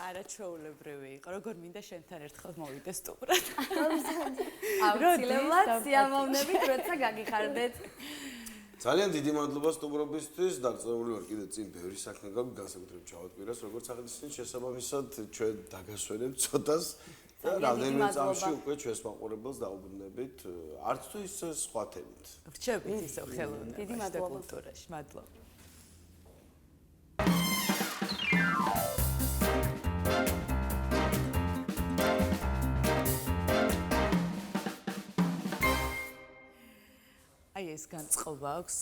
არაჩვეულებრივი იყო, როგორ მინდა შენთან ერთხელ მოვიდე სტუმრად. აუცილებლად სიამოვნებით, როცა გაგიხარდეთ. ძალიან დიდი მადლობა სტუმრობისთვის. დარწმუნებული ვარ, კიდე წინ ბევრი საქმე გაქვს, განსაკუთრებით ჩავატკვირას, როგორც აღნიშნეთ, შესაბამისად ჩვენ დაგასვენებთ ცოტას და რამდენიმე წამში უკვე ჩვენს მაყურებელს დაუბრუნდებით, არც თუ ის სხვა თემით. რჩებით ისევ ხელოვნებაში და კულტურაში. მადლობა. აი ეს განწყობა აქვს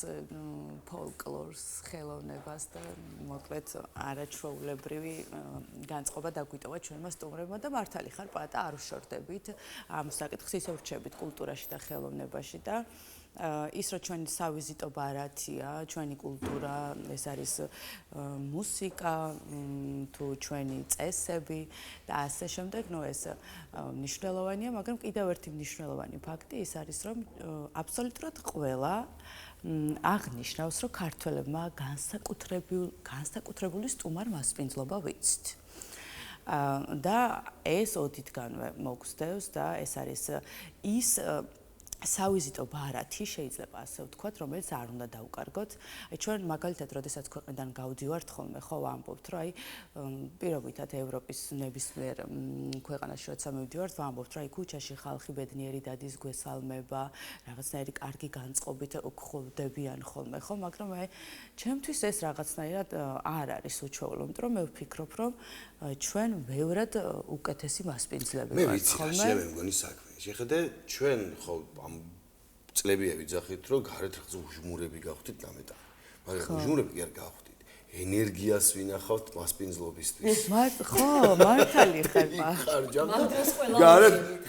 ფოლკლორს, ხელოვნებას და მოკლედ არაჩვეულებრივი განწყობა დაგვიტოვა ჩვენმა სტუმრებმა და მართალი ხარ პატა არ უშორდებით ამ საკითხს ისევ რჩებით კულტურაში და ხელოვნებაში და ის რომ ჩვენი სავიზიტო ბარათია, ჩვენი კულტურა, ეს არის მუსიკა, თუ ჩვენი წესები და ასე შემდეგ, ეს მნიშვნელოვანია, მაგრამ კიდევ ერთი მნიშვნელოვანი ფაქტი ის არის, რომ აბსოლუტურად ყველა აღნიშნავს, რომ ქართველებმა განსაკუთრებული სტუმარ მასპინძლობა ვიცით. და ეს ოდითგანვე მოგსდევს და ეს არის ის სავიზიტო ბარათი, შეიძლება ასე ვთქვათ, რომელიც არ უნდა დაუკარგოთ. ჩვენ მაგალითად, როდესაც ქვეყნიდან გავდივართ ხოლმე, ხო ვამბობთ, რომ პირობითად ევროპის ნებისმიერ ქვეყანაში როცა მივდივართ, ვამბობთ, რომ ქუჩაში ხალხი ბედნიერი დადის გვესალმება, რაღაცნაირი კარგი განწყობით გვხვდებიან ხოლმე, ხო, მაგრამ ჩემთვის ეს რაღაცნაირად არ არის უჩვეულო, იმიტომ რომ მე ვფიქრობ, რომ ჩვენ ბევრად უკეთესი მასპინძლები ვართ ხოლმე. მე ვიცი, მე მგონი საქმე. შეხედე, ჩვენ ხო ამ წლებია ვიძახით, რომ გარეთ რაღაც უჟმურები გავხდით დამეტანი. მაგრამ უჟმურები კი არ გავხდით. ენერგიას ვინახავთ მასპინძლობისთვის. ხო, მართალი ხება.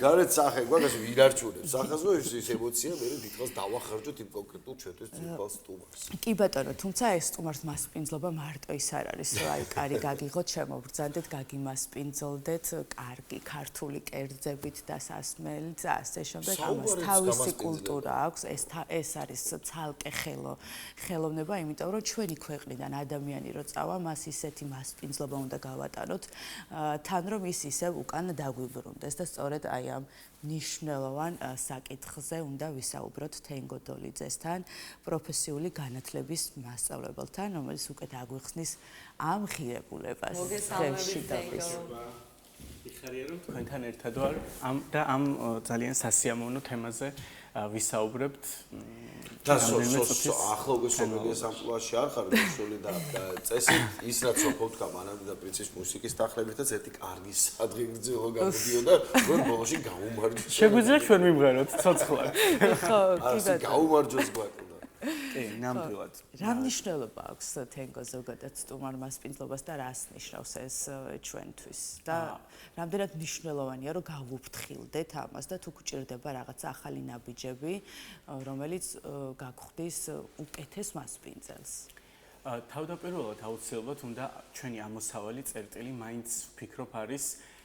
გარეთ სახე გვაქვს ვირარჩუნებს. სახაზო ეს ემოცია მე დიდხანს დავახარჯოთ იმ კონკრეტულ ჩვენთვის ციფრულ სტუმარს. კი ბატონო, თუმცა ეს სტუმარს მასპინძლობა მარტო ის არ არის, რომ კარი გაგიღოთ, შემობრძანდეთ, გაგიმასპინძლდეთ, კარგი ქართული კერძებით და სასმელით და ასე შემდეგ. ამას თავისი კულტურა აქვს, ეს არის ცალკე ხელოვნება, იმიტომ რომ ჩვენი ქვეყნიდან ადამიანი რო წავა, მას ისეთი მასპინძლობა უნდა გავატანოთ, თან რომ ის ისევ უკან დაგვიბრუნდეს და სწორედ აი ამ მნიშვნელოვან საკითხზე უნდა ვისაუბროთ თენგო დოლიძესთან, პროფესიული განათლების მასწავლებელთან, რომელიც უკეთ აგვიხსნის ამ ღირებულებას. მოგესალმებით. იხარია რომ თქვენთან ერთად ვარ ამ ძალიან სასიამოვნო თემაზე ვისაუბრებთ. და ახლა უკვე სოფიას ამპლუაში არ ხარ გასული და წესით ის რაც სოფოთქა მანამდე და პრინცის მუსიკის დახლებითაც ერთი კარგი სადღეგრძელო გამოდიოდა რომ ბოლოში გაუმარჯოს. შეგვიძლია ჩვენ მიმღეროთ ცოცხლად. ხო, კი ბატონო. გაუმარჯოს გვაქვს. კი, ნამდვილად. რა მნიშვნელობა აქვს თენგო ზოგადად სტუმარ მასპინძლობას და რას ნიშნავს ეს ჩვენთვის და რამდენად მნიშვნელოვანია რომ გავუფრთხილდეთ ამას და თუ გვჭირდება რაღაც ახალი ნაბიჯები, რომელიც გაგხვდის უკეთეს მასპინძელს. თავდაპირველად აუცილებლად უნდა ჩვენი ამოსავალი წერტილი მაინც ვფიქრობ არის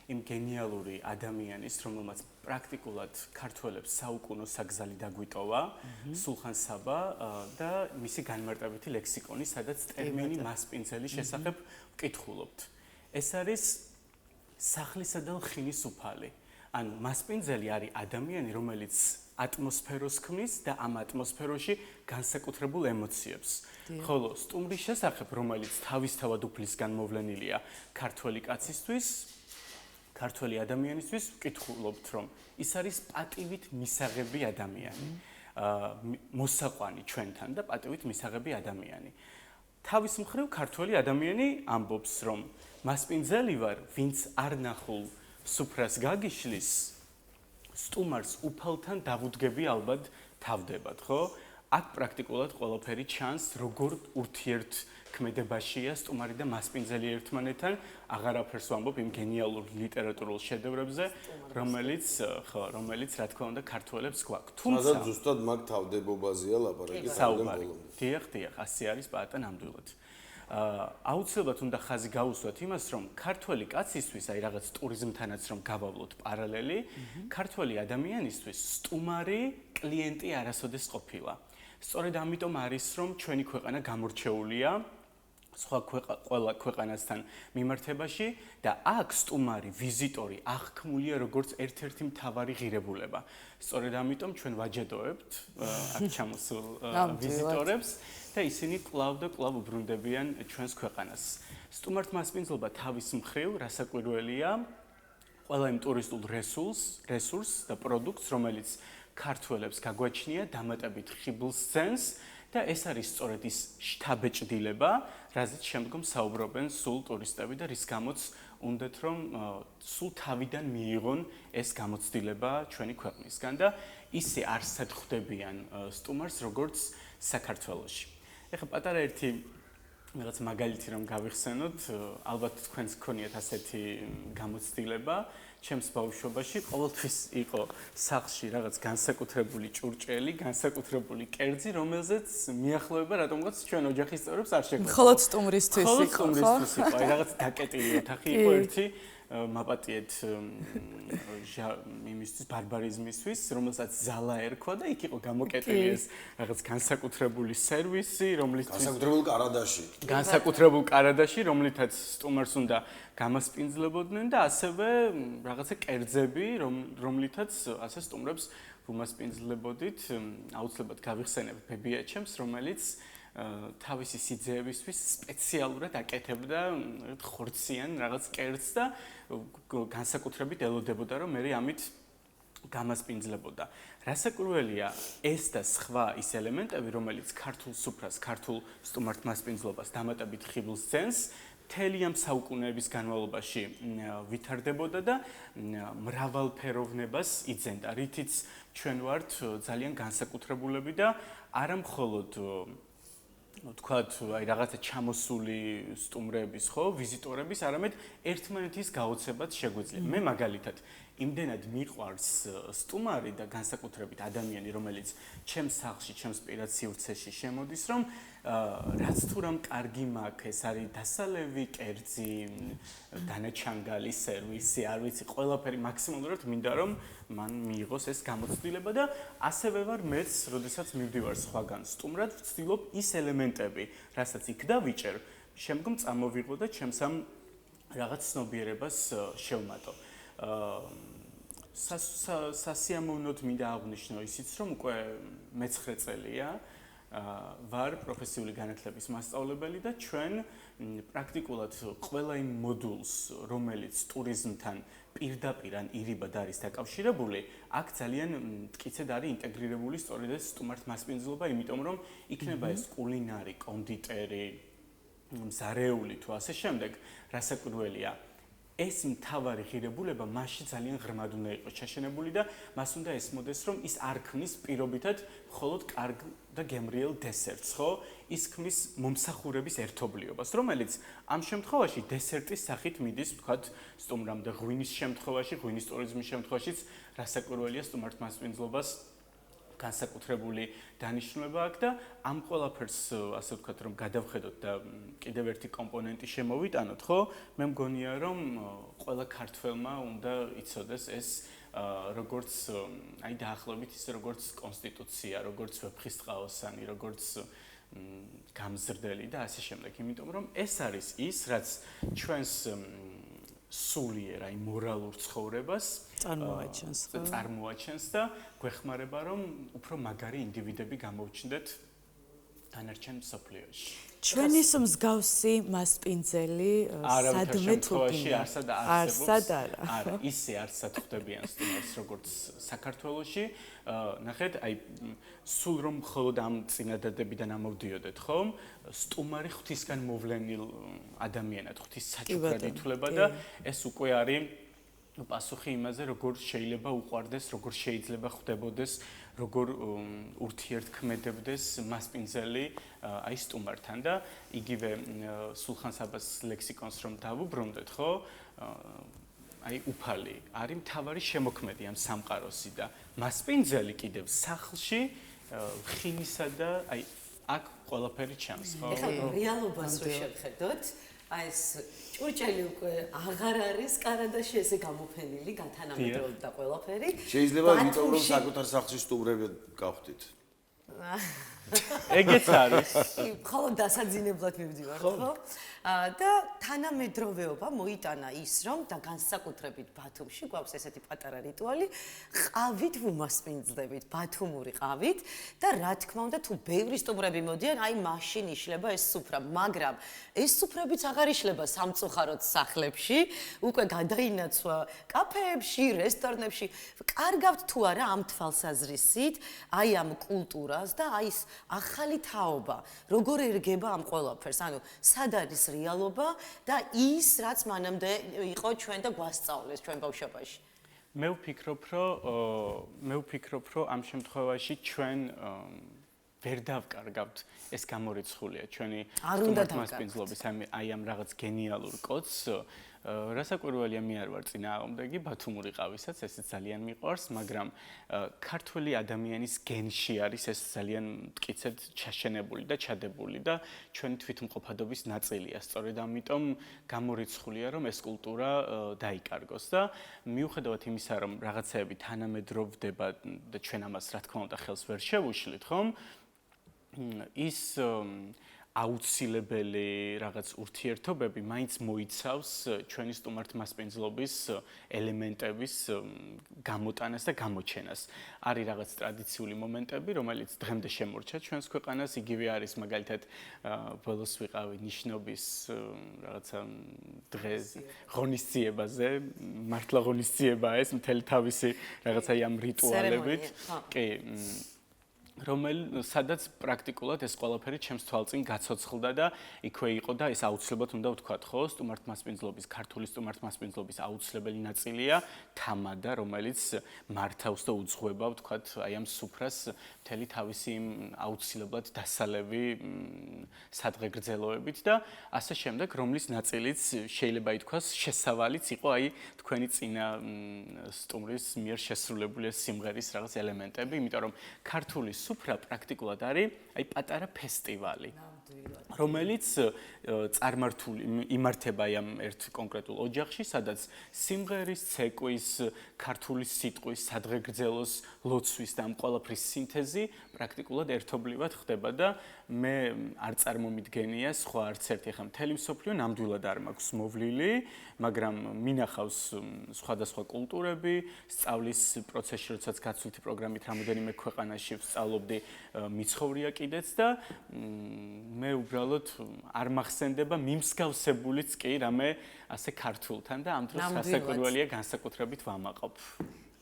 იმ გენიალური ადამიანის, რომელმაც პრაქტიკულად ქართველებს საუკუნო საგზალი დაგვიტოვა, სულხან საბა და მისი განმარტებითი ლექსიკონი, სადაც ტერმინი მასპინძელის შესახებ ვკითხულობთ. ეს არის სახლისა და ლხინის უფალი. ანუ მასპინძელი არის ადამიანი, რომელიც ატმოსფეროს ქმნის და ამ ატმოსფეროში განსაკუთრებულ ემოციებს. ხოლო სტუმრის შესახებ, რომელიც თავისთავად უფლისგან მოვლენილია ქართველი კაცისთვის, ქართველი ადამიანისთვის ვკითხულობთ, რომ ის არის პატივით მისაღები ადამიანი. მოსაყვანი ჩვენთან და პატივით მისაღები ადამიანი. თავის მხრივ ქართველი ადამიანი ამბობს, რომ მასპინძელი ვარ, ვინც არ ნახულ სუფრას გაგიშლის, სტუმარს უფალთან დავუდგები ალბათ თავდებად, ხო? აქ პრაქტიკულად ყველაფერი ჩანს, როგორ ურთიერთქმედებაშია სტუმარი და მასპინძელი ერთმანეთთან, აღარაფერს ვამბობ იმ გენიალურ ლიტერატურულ შედევრებზე, რომელიც რა თქმა უნდა ქართველებს გვაქვს. თუმცა ზუსტად მაგ თავდებობაზეა ლაპარაკი საუბარი. დიახ, ასე არის პატა ნამდვილად. აუცილებლად უნდა ხაზი გაუსვათ იმას, რომ ქართველი კაცისთვის, აი რაღაც ტურიზმთანაც რომ გავავლოთ პარალელი, ქართველი ადამიანისთვის სტუმარი კლიენტი არასოდეს ყოფილა. სწორედ ამიტომ არის, რომ ჩვენი ქვეყანა გამორჩეულია სხვა ყველა ქვეყანასთან მიმართებაში და აქ სტუმარი, ვიზიტორი აღქმულია როგორც ერთ-ერთი მთავარი ღირებულება. სწორედ ამიტომ ჩვენ ვაჯედოებთ აქ ჩამოსულ ვიზიტორებს და ისინი კვლავ და კვლავ უბრუნდებიან ჩვენს ქვეყანას. სტუმართ მასპინძლობა თავის მხრივ რასაკვირველია ყველა იმ ტურისტულ რესურსს და პროდუქტს, რომელიც ქართველებს გაგვაჩნია დამატებით ხიბლს ძენს და ეს არის სწორედ ის შთაბეჭდილება, რაზეც შემდგომ საუბრობენ სულ ტურისტები და რის გამოც უნდათ რომ სულ თავიდან მიიღონ ეს გამოცდილება ჩვენი ქვეყნისგან და ისე არსად ხვდებიან სტუმარს როგორც საქართველოში. ეხლა პატარა ერთი რაღაც მაგალითი რომ გავიხსენოთ, ალბათ თქვენს გქონიათ ასეთი გამოცდილება. ჩემს ბავშვობაში ყოველთვის იყო სახლში რაღაც განსაკუთრებული ჭურჭელი, განსაკუთრებული კერძი, რომელზეც მიახლოება რატომღაც ჩვენ ოჯახის წევრებს არ შეგვეძლო. მხოლოდ სტუმრისთვის იყო, ხო? მხოლოდ სტუმრისთვის იყო. აი რაღაც დაკეტილი ოთახი იყო ერთი მაპატიეთ იმისთვის ბარბარიზმისთვის, რომელსაც ზალა ერქვა და იქ იყო გამოკეტილი ეს რაღაც განსაკუთრებული სერვისი, რომლითაც განსაკუთრებულ კარადაში, რომლითაც სტუმარს უნდა გამასპინძლებოდნენ და ასევე რაღაცა კერძები, რომლითაც ასე სტუმრებს ვუმასპინძლებოდით. აუცილებლად გავიხსენებ ბებიაჩემს, რომელიც თავისი სიძეებისთვის სპეციალურად აკეთებდა ხორციან რაღაც კერძს და განსაკუთრებით ელოდებოდა, რომ მე ამით გამასპინძლებოდა. რასაკვირველია ეს და სხვა ის ელემენტები, რომელიც ქართულ სუფრას, ქართულ სტუმართ მასპინძლობას დამატებით ხიბლს ძენს, მთელი ამ საუკუნეების განმავლობაში ვითარდებოდა და მრავალფეროვნებას იძენდა, რითიც ჩვენ ვართ ძალიან განსაკუთრებულები და არა მხოლოდ თქვათ, აი რაღაცა ჩამოსული სტუმრების, ხო, ვიზიტორების, არამედ ერთმანეთის გაოცებაც შეგვიძლია. მე მაგალითად იმდენად მიყვარს სტუმარი და განსაკუთრებით ადამიანი, რომელიც ჩემს სახლში, ჩემს პირად სივრცეში შემოდის, რომ რაც თუ რამ კარგი მაქვს, ეს არის დასალევი, კერძი, დანაჩანგალი, სერვისი, არ ვიცი, ყველაფერი მაქსიმალურად მინდა რომ მან მიიღოს ეს გამოცდილება და ასევე ვარ მეც, როდესაც მივდივარ სხვაგან სტუმრად, ვცდილობ ის ელემენტები, რასაც იქ დავიჭერ, შემდგომ წამოვიღო და ჩემს ამ რაღაც ცნობიერებას შევმატო. სასიამოვნოდ მინდა აღვნიშნო ისიც, რომ უკვე მე-9 წელია ვარ პროფესიული განათლების მასწავლებელი და ჩვენ პრაქტიკულად ყველა იმ მოდულს, რომელიც ტურიზმთან პირდაპირ ან ირიბად არის დაკავშირებული, აქ ძალიან მტკიცედ არის ინტეგრირებული სწორედ ეს სტუმართ მასპინძლობა, იმიტომ რომ იქნება ეს კულინარი, კონდიტერი, მზარეული თუ ასე შემდეგ, რასაკვირველია. ეს მთავარი ღირებულება მასში ძალიან ღრმად უნდა იყოს ჩაშენებული და მას უნდა ესმოდეს, რომ ის არ ქმნის პირობითად მხოლოდ კარგ და გემრიელ დესერტს, ხო? ის ქმნის მომსახურების ერთობლიობას, რომელიც ამ შემთხვევაში დესერტის სახით მიდის, ვთქვათ, სტუმრამდე ღვინის შემთხვევაში, ღვინის ტურიზმის შემთხვევაშიც რასაკვირველია სტუმართ მასპინძლობას განსაკუთრებული დანიშნულება აქვს და ამ ყველაფერს ასე ვთქვათ რომ გადავხედოთ და კიდევ ერთი კომპონენტი შემოვიტანოთ, ხო? მე მგონია რომ ყველა ქართველმა უნდა იცოდეს ეს როგორც აი დაახლოებით ისე როგორც კონსტიტუცია, როგორც ვეფხისტყაოსანი, როგორც გამზრდელი და ასე შემდეგ, იმიტომ რომ ეს არის ის, რაც ჩვენს სულიერ აი მორალურ ცხოვრებას წარმოაჩენს და გვეხმარება რომ უფრო მაგარი ინდივიდები გამოვჩნდეთ დანარჩენ მსოფლიოში. ჩვენი მსგავსი მასპინძელი სადმე თუ არსად არა ისე არსად ხვდებიან სტუმარს როგორც საქართველოში. ნახეთ, აი სულ რომ მხოლოდ ამ წინადადებიდან ამოვდიოდეთ, ხო? სტუმარი ღვთისგან მოვლენილ ადამიანად, ღვთის საჩუქრად ითვლება და ეს უკვე არის პასუხი იმაზე, როგორ შეიძლება უყვარდეს, როგორ შეიძლება ხვდებოდეს, როგორ ურთიერთქმედებდეს მასპინძელი აი სტუმართან და იგივე სულხან საბას ლექსიკონს რომ დავუბრუნდეთ, ხო? აი უფალი არის მთავარი შემოქმედი ამ სამყაროსი და მასპინძელი კიდევ სახლში ხინისა და აი აქ ყველაფერი ჩანს, ხო? ეხლა რეალობას რო შევხედოთ, აი ეს ჭურჭელი უკვე აღარ არის კარადაში ესე გამოფენილი, გათანამედროვე და ყველაფერი. შეიძლება იმიტომ რომ საკუთარ სახლში სტუმრები გავხდით. ეგეც არის. მხოლოდ დასაძინებლად მივდივარ, ხო? და თანამედროვეობა მოიტანა ის, რომ და განსაკუთრებით ბათუმში გვაქვს ესეთი პატარა რიტუალი, ყავით ვუმასპინძლებით, ბათუმური ყავით და რა თქმა უნდა, თუ ბევრი სტუმრები მოდიან, აი მაშინ იშლება ეს სუფრა, მაგრამ ეს სუფრებიც აღარ იშლება სამწუხაროდ სახლებში, უკვე გადაინაცვა კაფეებში, რესტორნებში. კარგავთ თუ არა ამ თვალსაზრისით, აი ამ კულტურას და აი ეს ახალი თაობა, როგორ ერგება ამ ყველაფერს, ანუ სად არის რეალობა და ის, რაც მანამდე იყო ჩვენ და გვასწავლეს ჩვენ ბავშვობაში. მე ვფიქრობ, რომ ამ შემთხვევაში ჩვენ ვერ დავკარგავთ, ეს გამორიცხულია ჩვენი არ უნდა მასპინძლობის აი ამ რაღაც გენიალურ კოდს, რასაკვირველია მე არ ვარ წინააღმდეგი ბათუმური ყავისაც, ესეც ძალიან მიყვარს, მაგრამ ქართველი ადამიანის გენში არის ეს ძალიან მტკიცედ ჩაშენებული და ჩადებული და ჩვენი თვითმყოფადობის ნაწილია. სწორედ ამიტომ გამორიცხულია, რომ ეს კულტურა დაიკარგოს და მიუხედავად იმისა, რომ რაღაცეები თანამედროვდება და ჩვენ ამას რა თქმა უნდა ხელს ვერ შევუშლით, ხომ? ის აუცილებელი რაღაც ურთიერთობები მაინც მოიცავს ჩვენი სტუმართმასპინძლობის ელემენტების გამოტანას და გამოჩენას. არის რაღაც ტრადიციული მომენტები, რომელიც დღემდე შემორჩა ჩვენს ქვეყანას, იგივე არის მაგალითად ბოლოს ვიყავი ნიშნობის რაღაცა დღეს ღონისძიებაზე, მართლა ღონისძიებაა ეს მთელი თავისი რაღაცა ამ რიტუალებით. კი, სადაც პრაქტიკულად ეს ყველაფერი ჩემს თვალწინ გაცოცხლდა და იქვე იყო და ეს აუცილებლად უნდა ვთქვათ, ხო, სტუმართმასპინძლობის, ქართული სტუმართმასპინძლობის აუცილებელი ნაწილია თამადა, რომელიც მართავს და უძღვება, ვთქვათ, აი ამ სუფრას მთელი თავისი აუცილებლად დასალევი სადღეგრძელოებით და ასე შემდეგ, რომლის ნაწილიც შეიძლება ითქვას შესავალიც იყო აი თქვენი წინა სტუმრის მიერ შესრულებული სიმღერის რაღაც ელემენტები, იმიტომ რომ ქართული სუფრა პრაქტიკულად არის აი პატარა ფესტივალი, რომელიც იმართება ამ ერთ კონკრეტულ ოჯახში, სადაც სიმღერის, ცეკვის, ქართული სიტყვის, სადღეგრძელოს ლოცვის და ამ ყველაფრის სინთეზი პრაქტიკულად ერთობლივად ხდება და მე არ წარმომიდგენია სხვა არც ერთი ხა მთელი მსოფლიო ნამდვილად არ მაქვს მოვლილი, მაგრამ მინახავს სხვადასხვა კულტურები, სწავლის პროცესში, როდესაც გაცვლითი პროგრამით რამოდენიმე ქვეყანაში ვსწავლობდი, მიცხოვრია კიდეც და მე უბრალოდ არ მახსენდება მიმსგავსებულიც კი რამე ასე ქართულთან და ამ დროს რასაკვირველია განსაკუთრებით ვამაყობ.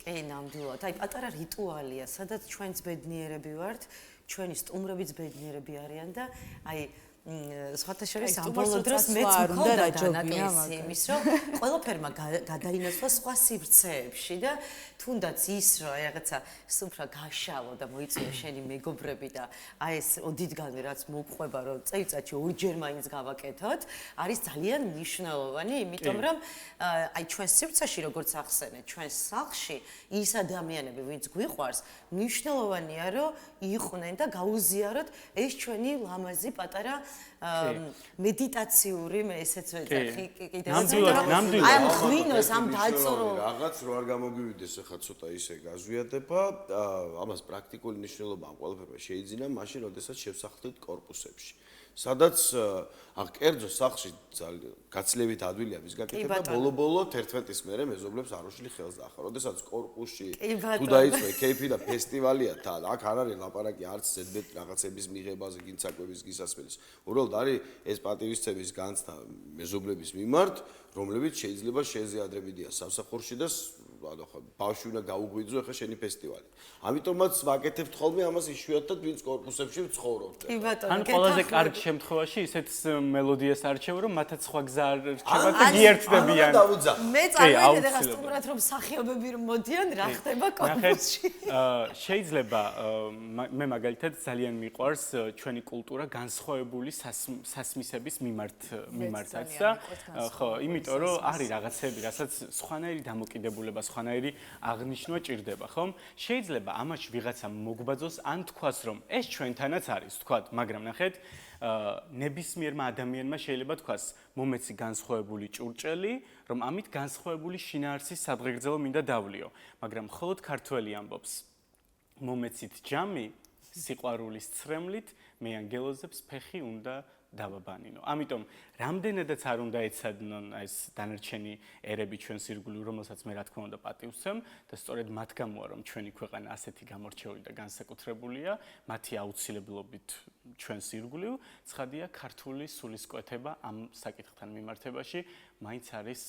კი, ნამდვილად. აი პატარა რიტუალია, სადაც ჩვენც ბედნიერები ვართ, ჩვენი სტუმრებიც ბედნიერები არიან და აი სხვათა შორის ამ ბოლო დროს მეც მქონდა დანაკლისი იმის, რომ ყველაფერმა გადაინაცვლა სხვა სივრცეებში და თუნდაც ის, რომ აი რაღაცა სუფრა გაშალო და მოიწვია შენი მეგობრები და აი ეს ოდითგანვე რაც მოგყვება, რომ წელიწადში ორჯერ მაინც გავაკეთოთ, არის ძალიან მნიშვნელოვანი, იმიტომ რომ აი ჩვენ სივრცეში როგორც ახსენეთ, ჩვენ სახლში ის ადამიანები, ვინც გვიყვარს, მნიშვნელოვანია, რომ იყვნენ და გაუზიაროთ ეს ჩვენი ლამაზი პატარა მედიტაციური მე ესეც ვეძახი კიდევ ნამდვილად ამ ღვინოს ამ დაწორო რაღაც რო არ გამოგივიდეს ახლა ცოტა ისე გაზვიადება ამას პრაქტიკული მნიშვნელობა ამ ყველაფერმა შეიძინა მაშინ როდესაც შევსახლდით კორპუსებში სადაც აღ კერძო სახლში გაცლებით ადვილია მის გაკეთება ბოლო-ბოლო 11-ის მერე მეზობლებს არ უშლი ხელს ახლა როდესაც კორპუსში თუ დაიწყე კეიფი და ფესტივალია თან აქ არ არის ლაპარაკი არც ზედმეტ რაღაცების მიღებაზე გინცაკვების გისასვლელის უბრალოდ არის ეს პატივისცემის განცდა მეზობლების მიმართ რომლებიც შეიძლება შეზიაдрებიდიან სამსახურში და ხო ბავშვი უნდა გაუგვიძო ახლა შენი ფესტივალი. ამიტომაც ვაკეთებთ ხოლმე ამას იშვიათად ვინც კორპუსებში ვცხოვრობთ. კი ბატონო, ან ყველაზე კარგ შემთხვევაში ისეთ მელოდიას არჩევ რომ მათაც სხვა გზა არ რჩება და გიერთდებიან. მე წარმოვიდგინე ახლა სტუმრად რომ მსახიობები რომ მოდიან რა ხდება კორპუსში. შეიძლება მე მაგალითად ძალიან მიყვარს ჩვენი კულტურა განსხვავებული სასმისების მიმართაც და ხო იმიტომ რომ არის რაღაცები რასაც სხვანაირი დამოკიდებულება სხვანაირი აღნიშნვა ჭირდება, ხომ? შეიძლება ამაში ვიღაცა მოგბაძოს ან თქვას, რომ ეს ჩვენთანაც არის, თქვათ, მაგრამ ნახეთ, ნებისმიერმა ადამიანმა შეიძლება თქვას, მომეცი განსხვავებული ჭურჭელი, რომ ამით განსხვავებული შინაარსის სადღეგრძელო მინდა დავლიო, მაგრამ მხოლოდ ქართველი ამბობს, მომეცით ჯამი, სიყვარულის ცრემლით, მე ანგელოზებს ფეხი უნდა დავაბანინო. ამიტომ რამდენადაც არ უნდა ეცადნონ ეს დანარჩენი ერები ჩვენს ირგვლივ, რომელსაც მე რა თქმა უნდა პატივსცემ და სწორედ მათ გამოა რომ ჩვენი ქვეყანა ასეთი გამორჩეული და განსაკუთრებულია, მათი აუცილებლობით ჩვენს ირგვლივ, ცხადია ქართული სულისკვეთება ამ საკითხთან მიმართებაში მაინც არის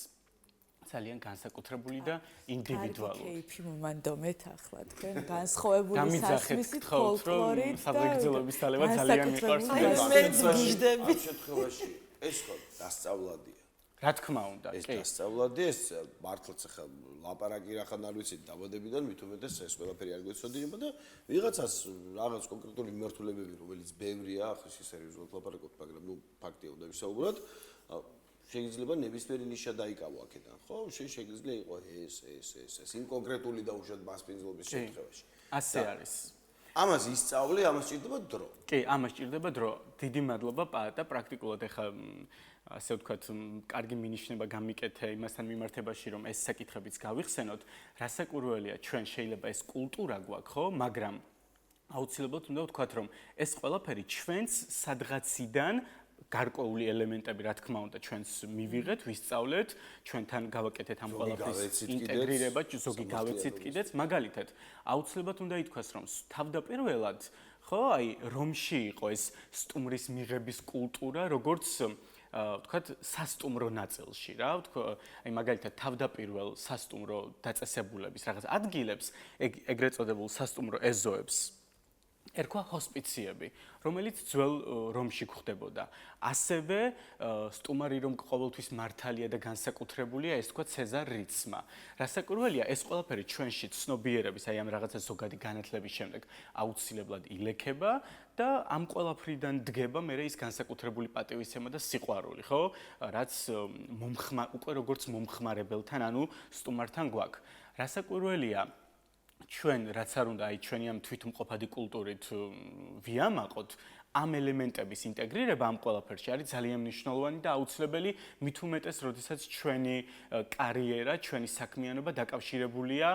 ძალიან განსაკუთრებული და ინდივიდუალური. კეიფი მომანდომეთ ახლა თქვენ განსხვავებული სასმისით ფოლკლორით და სადღეგრძელოების თალება ძალიან მიყვარს. მეც გიждები. ამ შემთხვევაში ეს ხო დასწავლადია. რა თქმა უნდა, ეს დასწავლადია, ეს მართლაც ახლა ლაპარაკი რახან არ ვიცით დაბადებიდან, მით უმეტეს ეს ყველაფერი არ გვეცოდინება და ვიღაცას რაღაც კონკრეტული მიმართულებები, რომელიც ბევრია, ახლა სერიოზულად ლაპარაკობთ, მაგრამ ფაქტია უნდა ვისაუბროთ. შეიძლება ნებისმიერი ნიშა დაიკავო აქედან, ხო? შეიძლება იყო ეს იმ კონკრეტული და უშუალოდ მასპინძლობის შემთხვევაში. ასე არის. ამას ისწავლე, ამას ჭირდება დრო. კი, ამას ჭირდება დრო. დიდი მადლობა პაატა, პრაქტიკულად ეხა ასე ვთქვათ, კარგი მინიშნება გამიკეთე იმასთან მიმართებაში, რომ ეს საკითხებიც გავიხსენოთ. რასაკურველია, ჩვენ შეიძლება ეს კულტურა გვაქვს, ხო, მაგრამ აუცილებლად უნდა ვთქვათ, რომ ეს ყველაფერი ჩვენს სადღაციდან გარკვეული ელემენტები, რა თქმა უნდა, ჩვენს მივიღეთ, ვისწავლეთ, ჩვენთან გავაკეთეთ ამ ყველაფრის ინტეგრირება, ზოგი გავეცით კიდეც, მაგალითად, აუცილებლად უნდა ითქვას, რომ თავდაპირველად, ხო, აი, რომში იყო ეს სტუმრის მიღების კულტურა, როგორც ვთქვათ, სასტუმრო ნაწილში, რა, აი, მაგალითად, თავდაპირველ სასტუმრო დაწესებულების რაღაც ადგილებს, ეგრეთ წოდებულ სასტუმრო ეზოებს ერქვა ჰოსპიციები, რომელიც ძველ რომში გვხდებოდა. ასევე სტუმარი რომ ყოველთვის მართალია და განსაკუთრებულია, ეს თქვა ცეზარ რიცმა. რასაკურველია, ეს ყველაფერი ჩვენში ცნობიერების, აი ამ რაღაცა ზოგადი განათლების შემდეგ აუცილებლად ილექება და ამ ყველაფრიდან დგება მე ის განსაკუთრებული პატივისცემა და სიყვარული, ხო? რაც უკვე როგორც მომხმარებელთან, ანუ სტუმართან გვაქვს. რასაკურველია ჩვენ რაც არ უნდა აი ჩვენი ამ თვითმყოფადი კულტურით ვიამაყოთ ამ ელემენტების ინტეგრირება ამ ყველაფერში არის ძალიან მნიშვნელოვანი და აუცილებელი მით უმეტეს როდესაც ჩვენი კარიერა, ჩვენი საქმიანობა დაკავშირებულია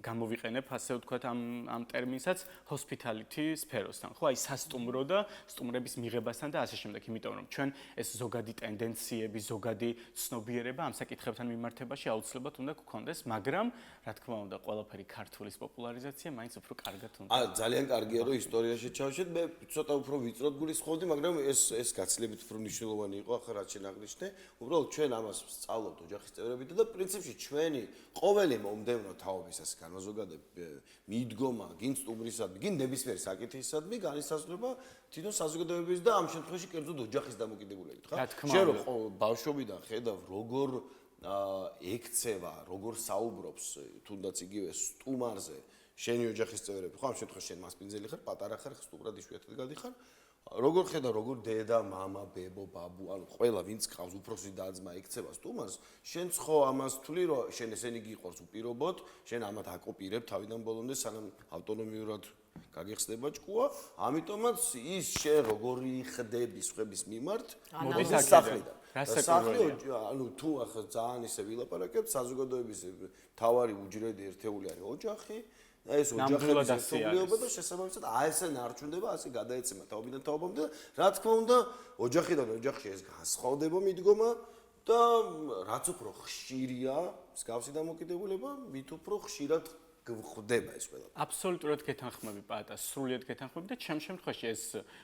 გამოვიყენებ ასე ვთქვათ ამ ტერმინსაც hospitality სფეროსთან. ხო, აი სასტუმრო და სტუმრების მიღებასთან და ასე შემდეგ, იმიტომ რომ ჩვენ ეს ზოგადი ტენდენციები, ზოგადი ცნობიერება ამ საკითხებთან მიმართებაში აუცილებლად უნდა გქონდეს, მაგრამ რა თქმა უნდა, ყველაფერი ქართულის პოპულარიზაცია მაინც უფრო კარგად უნდა. ძალიან კარგია რომ ისტორიაში ჩავშეთ, მე ცოტა უფრო ვიწროდ გულისხმობდი, მაგრამ ეს გაცილებით უფრო მნიშვნელოვანი იყო ახლა რაც შენ აღნიშნე. უბრალოდ ჩვენ ამას სწავლობთ ოჯახის წევრებითა და პრინციპში ჩვენი ყოველი მომდევნო თაობისას განაზოგადებ მიდგომა, გინ სტუმრისადმი, გინ ნებისმიერ საკითხისადმი განისაზღვრება თვითონ საზოგადოების და ამ შემთხვევაში კერძოდ ოჯახის დამოკიდებულებით, ხა? შენ რომ ბავშვობიდან ხედავ როგორ ექცევა, როგორ საუბრობს თუნდაც იგივე სტუმარზე შენი ოჯახის წევრები, ხო, ამ შემთხვევაში შენ მასპინძელი ხარ, პატარა ხარ, სტუმრად იშვიათად გადიხარ. როგორ ხედავ, როგორ დედა, მამა, ბებო, ბაბუ, ანუ ყველა ვინც ყავს უფროსი და-ძმა ექცევა სტუმარს, შენც ხო ამას თვლი, რომ შენ ესენი გიყვარს უპირობოდ, შენ ამათ აკოპირებ თავიდან ბოლომდე, სანამ ავტონომიურად გაგიხსნება ჭკუა, ამიტომაც ის შენ როგორი ხდები სხვების მიმართ, მოდის სახლიდან. სახლი, ანუ თუ ახლა ძალიან ისე ვილაპარაკებ, საზოგადოების თავარი უჯრედი ერთეული არის ოჯახი. ეს ოჯახების ერთობლიობა და შესაბამისად ასე ნარჩუნდება, ასე გადაეცემა თაობიდან თაობამდე. რა თქმა უნდა, ოჯახიდან ოჯახში ეს განსხვავდება მიდგომა და რაც უფრო ხშირია მსგავსი დამოკიდებულება, მით უფრო ხშირად გვხვდება ეს ყველა. აბსოლუტურად გეთანხმები პაატა, სრულიად გეთანხმები და ჩემ შემთხვევაში ეს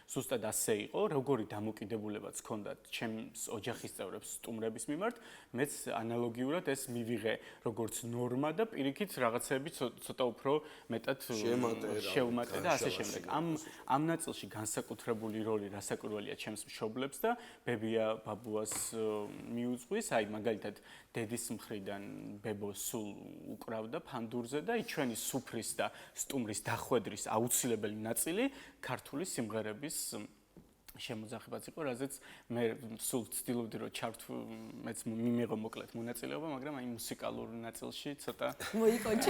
ზუსტად ასე იყო, როგორი დამოკიდებულებაც ჰქონდათ ჩემს ოჯახის წევრებს სტუმრების მიმართ, მეც ანალოგიურად ეს მივიღე როგორც ნორმა და პირიქით რაღაცები ცოტა უფრო მეტად შევმატე და ასე შემდეგ. ამ ნაწილში განსაკუთრებული როლი რასაკურველია ჩემს მშობლებს და ბებია ბაბუას მიუძღვის, აი მაგალითად დედის მხრიდან ბებო სულ უკრავდა ფანდურზე და ჩვენი სუფრის და სტუმრის დახვედრის აუცილებელი ნაწილი ქართული სიმღერების შემოძახებაც იყო, რაზეც მე სულ ვცდილობდი რომ მეც მიმიღო მოკლედ მონაწილეობა, მაგრამ აი მუსიკალურ ნაწილში ცოტა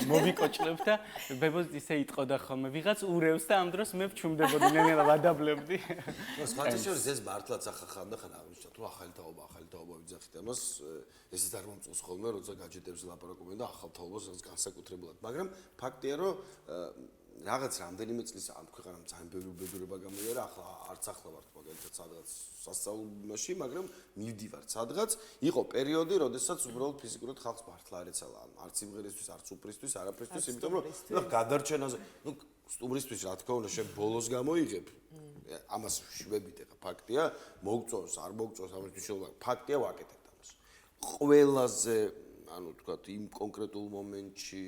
მოვიკოჭლებ და ბებოს ისე იტყოდა ხოლმე, ვიღაც ურევს და ამ დროს მე ვჩუმდებოდი, ნენელა ვადაბლებდი. სხვათა შორის ეს მართლაც ახახან აღნიშნავ, თუ ახალი თაობა ვიძახით ამას, ესეც არ მომწონს ხოლმე, როცა გაჯეტებს ლაპარაკობენ და ახალ თაობას განსაკუთრებულად, მაგრამ ფაქტია რომ რაღაც რამდენიმე წლის ამ ქვეყანამ ძალიან ბევრი უბედურება გამოიარა, ახლა არც ახლა ვარ მაგალითად სადღაც სასწავლებლში, მაგრამ მივდივართ სადღაც. იყო პერიოდი, როდესაც უბრალოდ ფიზიკურად ხალხს მართლა არ ეცალა, არც სიმღერისთვის, არც სუფრისთვის, არაფრისთვის, იმიტომ რომ გადარჩენაზე, სტუმრისთვის რა თქმა უნდა, შენ ბოლოს გამოიღებ. ამას შვებით ეხა ფაქტია, მოგწონს, არ მოგწონს, ამის მნიშვნელობა, ფაქტია ვაკეთებთ ამას. ყველაზე, ანუ თქვათ, იმ კონკრეტულ მომენტში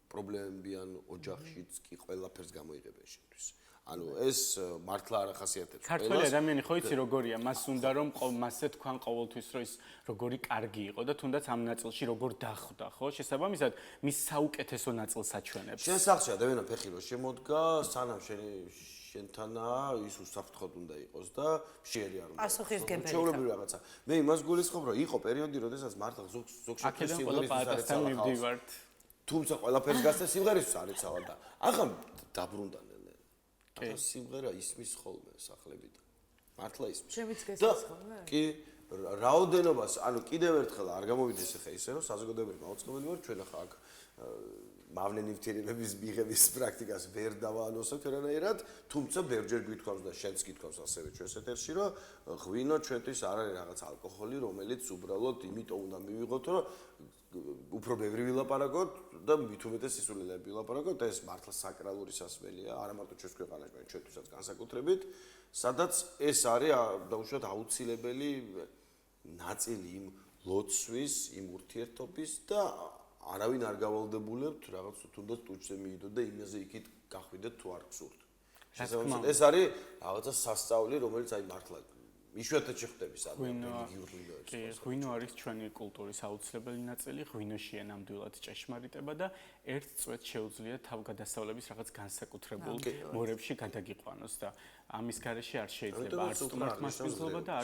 პრობლემები ან ოჯახშიც კი ყველაფერს გამოიღებენ შენთვის. ანუ ეს მართლა არ ახასიათებს ყველას. ქართველი ადამიანი ხო იცი როგორია, მას უნდა რომ მასზე თქვან ყოველთვის რომ ის როგორი კარგი იყო და თუნდაც ამ ნაწილში როგორ დახვდა, ხო? შესაბამისად, მის საუკეთესო ნაწილს აჩვენებს. შენ სახში ადამიანი ფეხი რო შემოდგა, სანამ შენთანა ის უსაფრთხოდ უნდა იყოს და შეერი არ უნდა. პასუხისმგებელი. ჩვეულებრივი რაღაცა. მე იმას გულისხმობ, რომ იყო პერიოდი, როდესაც მართლა ზოგ-ზოგ სიმღერის მივდივართ. თუმცა ყველაფერს გასცემ სიმღერისთვის არ იცავდა და ახლა დაბრუნდა ნელ-ნელა. ახლა სიმღერა ისმის ხოლმე სახლებიდან. მართლა ისმის. ჩემიც გესმის ხოლმე? კი, რაოდენობას, ანუ კიდევ ერთხელ არ გამოვიდეს ახლა ისე, რომ საზოგადოებრივი მაუწყებელი ვარ, ჩვენ ახლა აქ მავნე ნივთიერებების მიღების პრაქტიკას ვერ დავაანონსებთ ვერანაირად, თუმცა ბევრჯერ გვითქვამს და შენც გითქვამს ასევე ჩვენს ეთერში, რომ ღვინო ჩვენთვის არ არის რაღაც ალკოჰოლი, რომელიც უბრალოდ იმიტომ უნდა მივიღოთ, რომ უფრო ბევრი ვილაპარაკოთ და მით უმეტეს სისულელეები ვილაპარაკოთ, ეს მართლა საკრალური სასმელია, არა მარტო ჩვენს ქვეყანაში, ჩვენთვისაც განსაკუთრებით, სადაც ეს არის დაუშვათ აუცილებელი ნაწილი იმ ლოცვის, იმ ურთიერთობის და არავინ არ გავალდებულებთ რაღაც თუნდაც ტუჩზე მიიდოთ და იმაზე იქით გახვიდეთ თუ არ გსურთ. შესაბამისად ეს არის რაღაცა სასწაული, რომელიც აი მართლა იშვიათად შეხვდები სადღაც რელიგიურ ღვინო არის ჩვენი კულტურის აუცილებელი ნაწილი, ღვინოშია ნამდვილად ჭეშმარიტება და ერთ წვეთს შეუძლია თავგადასავლების რაღაც განსაკუთრებულ მორებში გადაგიყვანოს და ამის გარეშე არ შეიძლება არც სტუმართმასპინძლობა და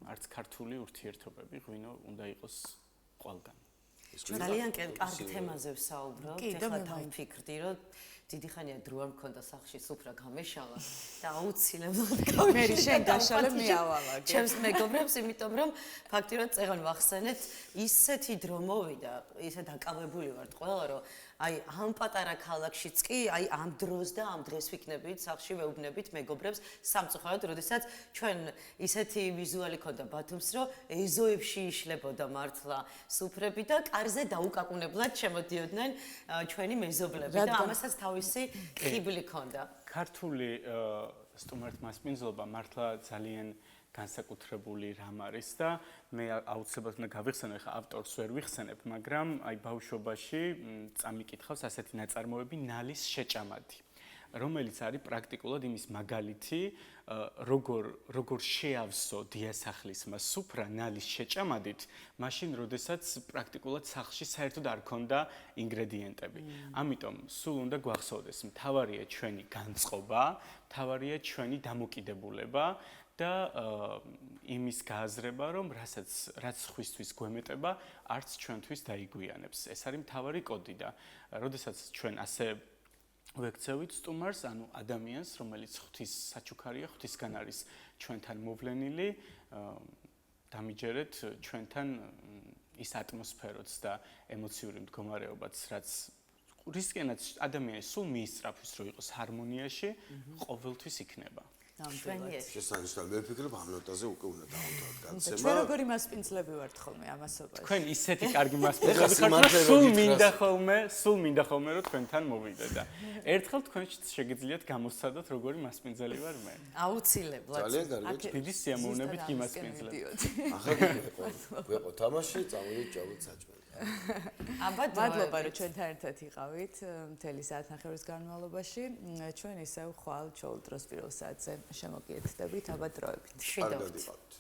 არც ქართული ურთიერთობები, ღვინო უნდა იყოს ყველგან. ძალიან კარგი თემაზე ვსაუბრობთ. ეხლა დავფიქრდი, რომ დიდი ხანია დრო არ მქონდა სახლში სუფრა გამეშალა და აუცილებლად მე შენ დაშალე მე ავალაგე. ჩემს მეგობრებს, იმიტომ რომ ფაქტიურად წეღან ვახსენეთ, ისეთი დრო მოვიდა, ისე დაკავებული ვართ ყველა, რომ აი ამ პატარა ქალაქშიც კი, აი ამ დროს და ამ დღეს ვიქნებით სახლში ვეუბნებით მეგობრებს სამწუხაროდ, როდესაც ჩვენ ისეთი ვიზუალი ქონდა ბათუმს, რომ ეზოებში იშლებოდა მართლა სუფრები და კარზე დაუკაკუნებლად შემოდიოდნენ ჩვენი მეზობლები და ამასაც თავისი ხიბლი ქონდა. ქართული სტუმართმასპინძლობა მართლა ძალიან განსაკუთრებული რამ არის და მე აუცილებლად უნდა გავიხსენო, ხა ავტორს ვერ ვიხსენებ, მაგრამ აი ბავშვობაში წამიკითხავს ასეთი ნაწარმოები ნალის შეჭამადი, რომელიც არის პრაქტიკულად იმის მაგალითი, როგორ შეავსო დიასახლისმა სუფრა ნალის შეჭამადით, მაშინ როდესაც პრაქტიკულად სახლში საერთოდ არ ქონდა ინგრედიენტები. ამიტომ სულ უნდა გვახსოვდეს, მთავარია ჩვენი განწყობა, მთავარია ჩვენი დამოკიდებულება და იმის გააზრება, რომ რაც ხვისთვის გვემეტება, არც ჩვენთვის დაიგვიანებს. ეს არის მთავარი კოდი და როდესაც ჩვენ ასე ვექცევით სტუმარს, ანუ ადამიანს, რომელიც ღვთის საჩუქარია, ღვთისგან არის ჩვენთან მოვლენილი, დამიჯერეთ ჩვენთან ის ატმოსფეროც და ემოციური მდგომარეობაც, რაც რისკენაც ადამიანის სულ მიისწრაფვის, რომ იყოს ჰარმონიაში, ყოველთვის იქნება. შესანიშნავი, მე ვფიქრობ ამ ნოტაზე უკვე უნდა დავამთავროთ განცემა. ჩვენ როგორი მასპინძლები ვართ ხოლმე ამასობაში. თქვენ ისეთი კარგი მასპინძლები ხართ, სულ მინდა ხოლმე რომ თქვენთან მოვიდე და ერთხელ თქვენშიც შეგიძლიათ გამოსცადოთ როგორი მასპინძელი ვარ მე. აუცილებლად. ძალიან კარგი. დიდი სიამოვნებით გიმასპინძლებთ. ახლა გვეყო თამაში, წავიდეთ ჭავლით საჭმელი. მადლობა რომ ჩვენთან ერთად იყავით მთელი საათნახევრის განმავლობაში. ჩვენ ისევ ხვალ ჩაულ დროს პირველ საათზე შემოგიერთდებით, აბა დროებით. კარგად იყავით.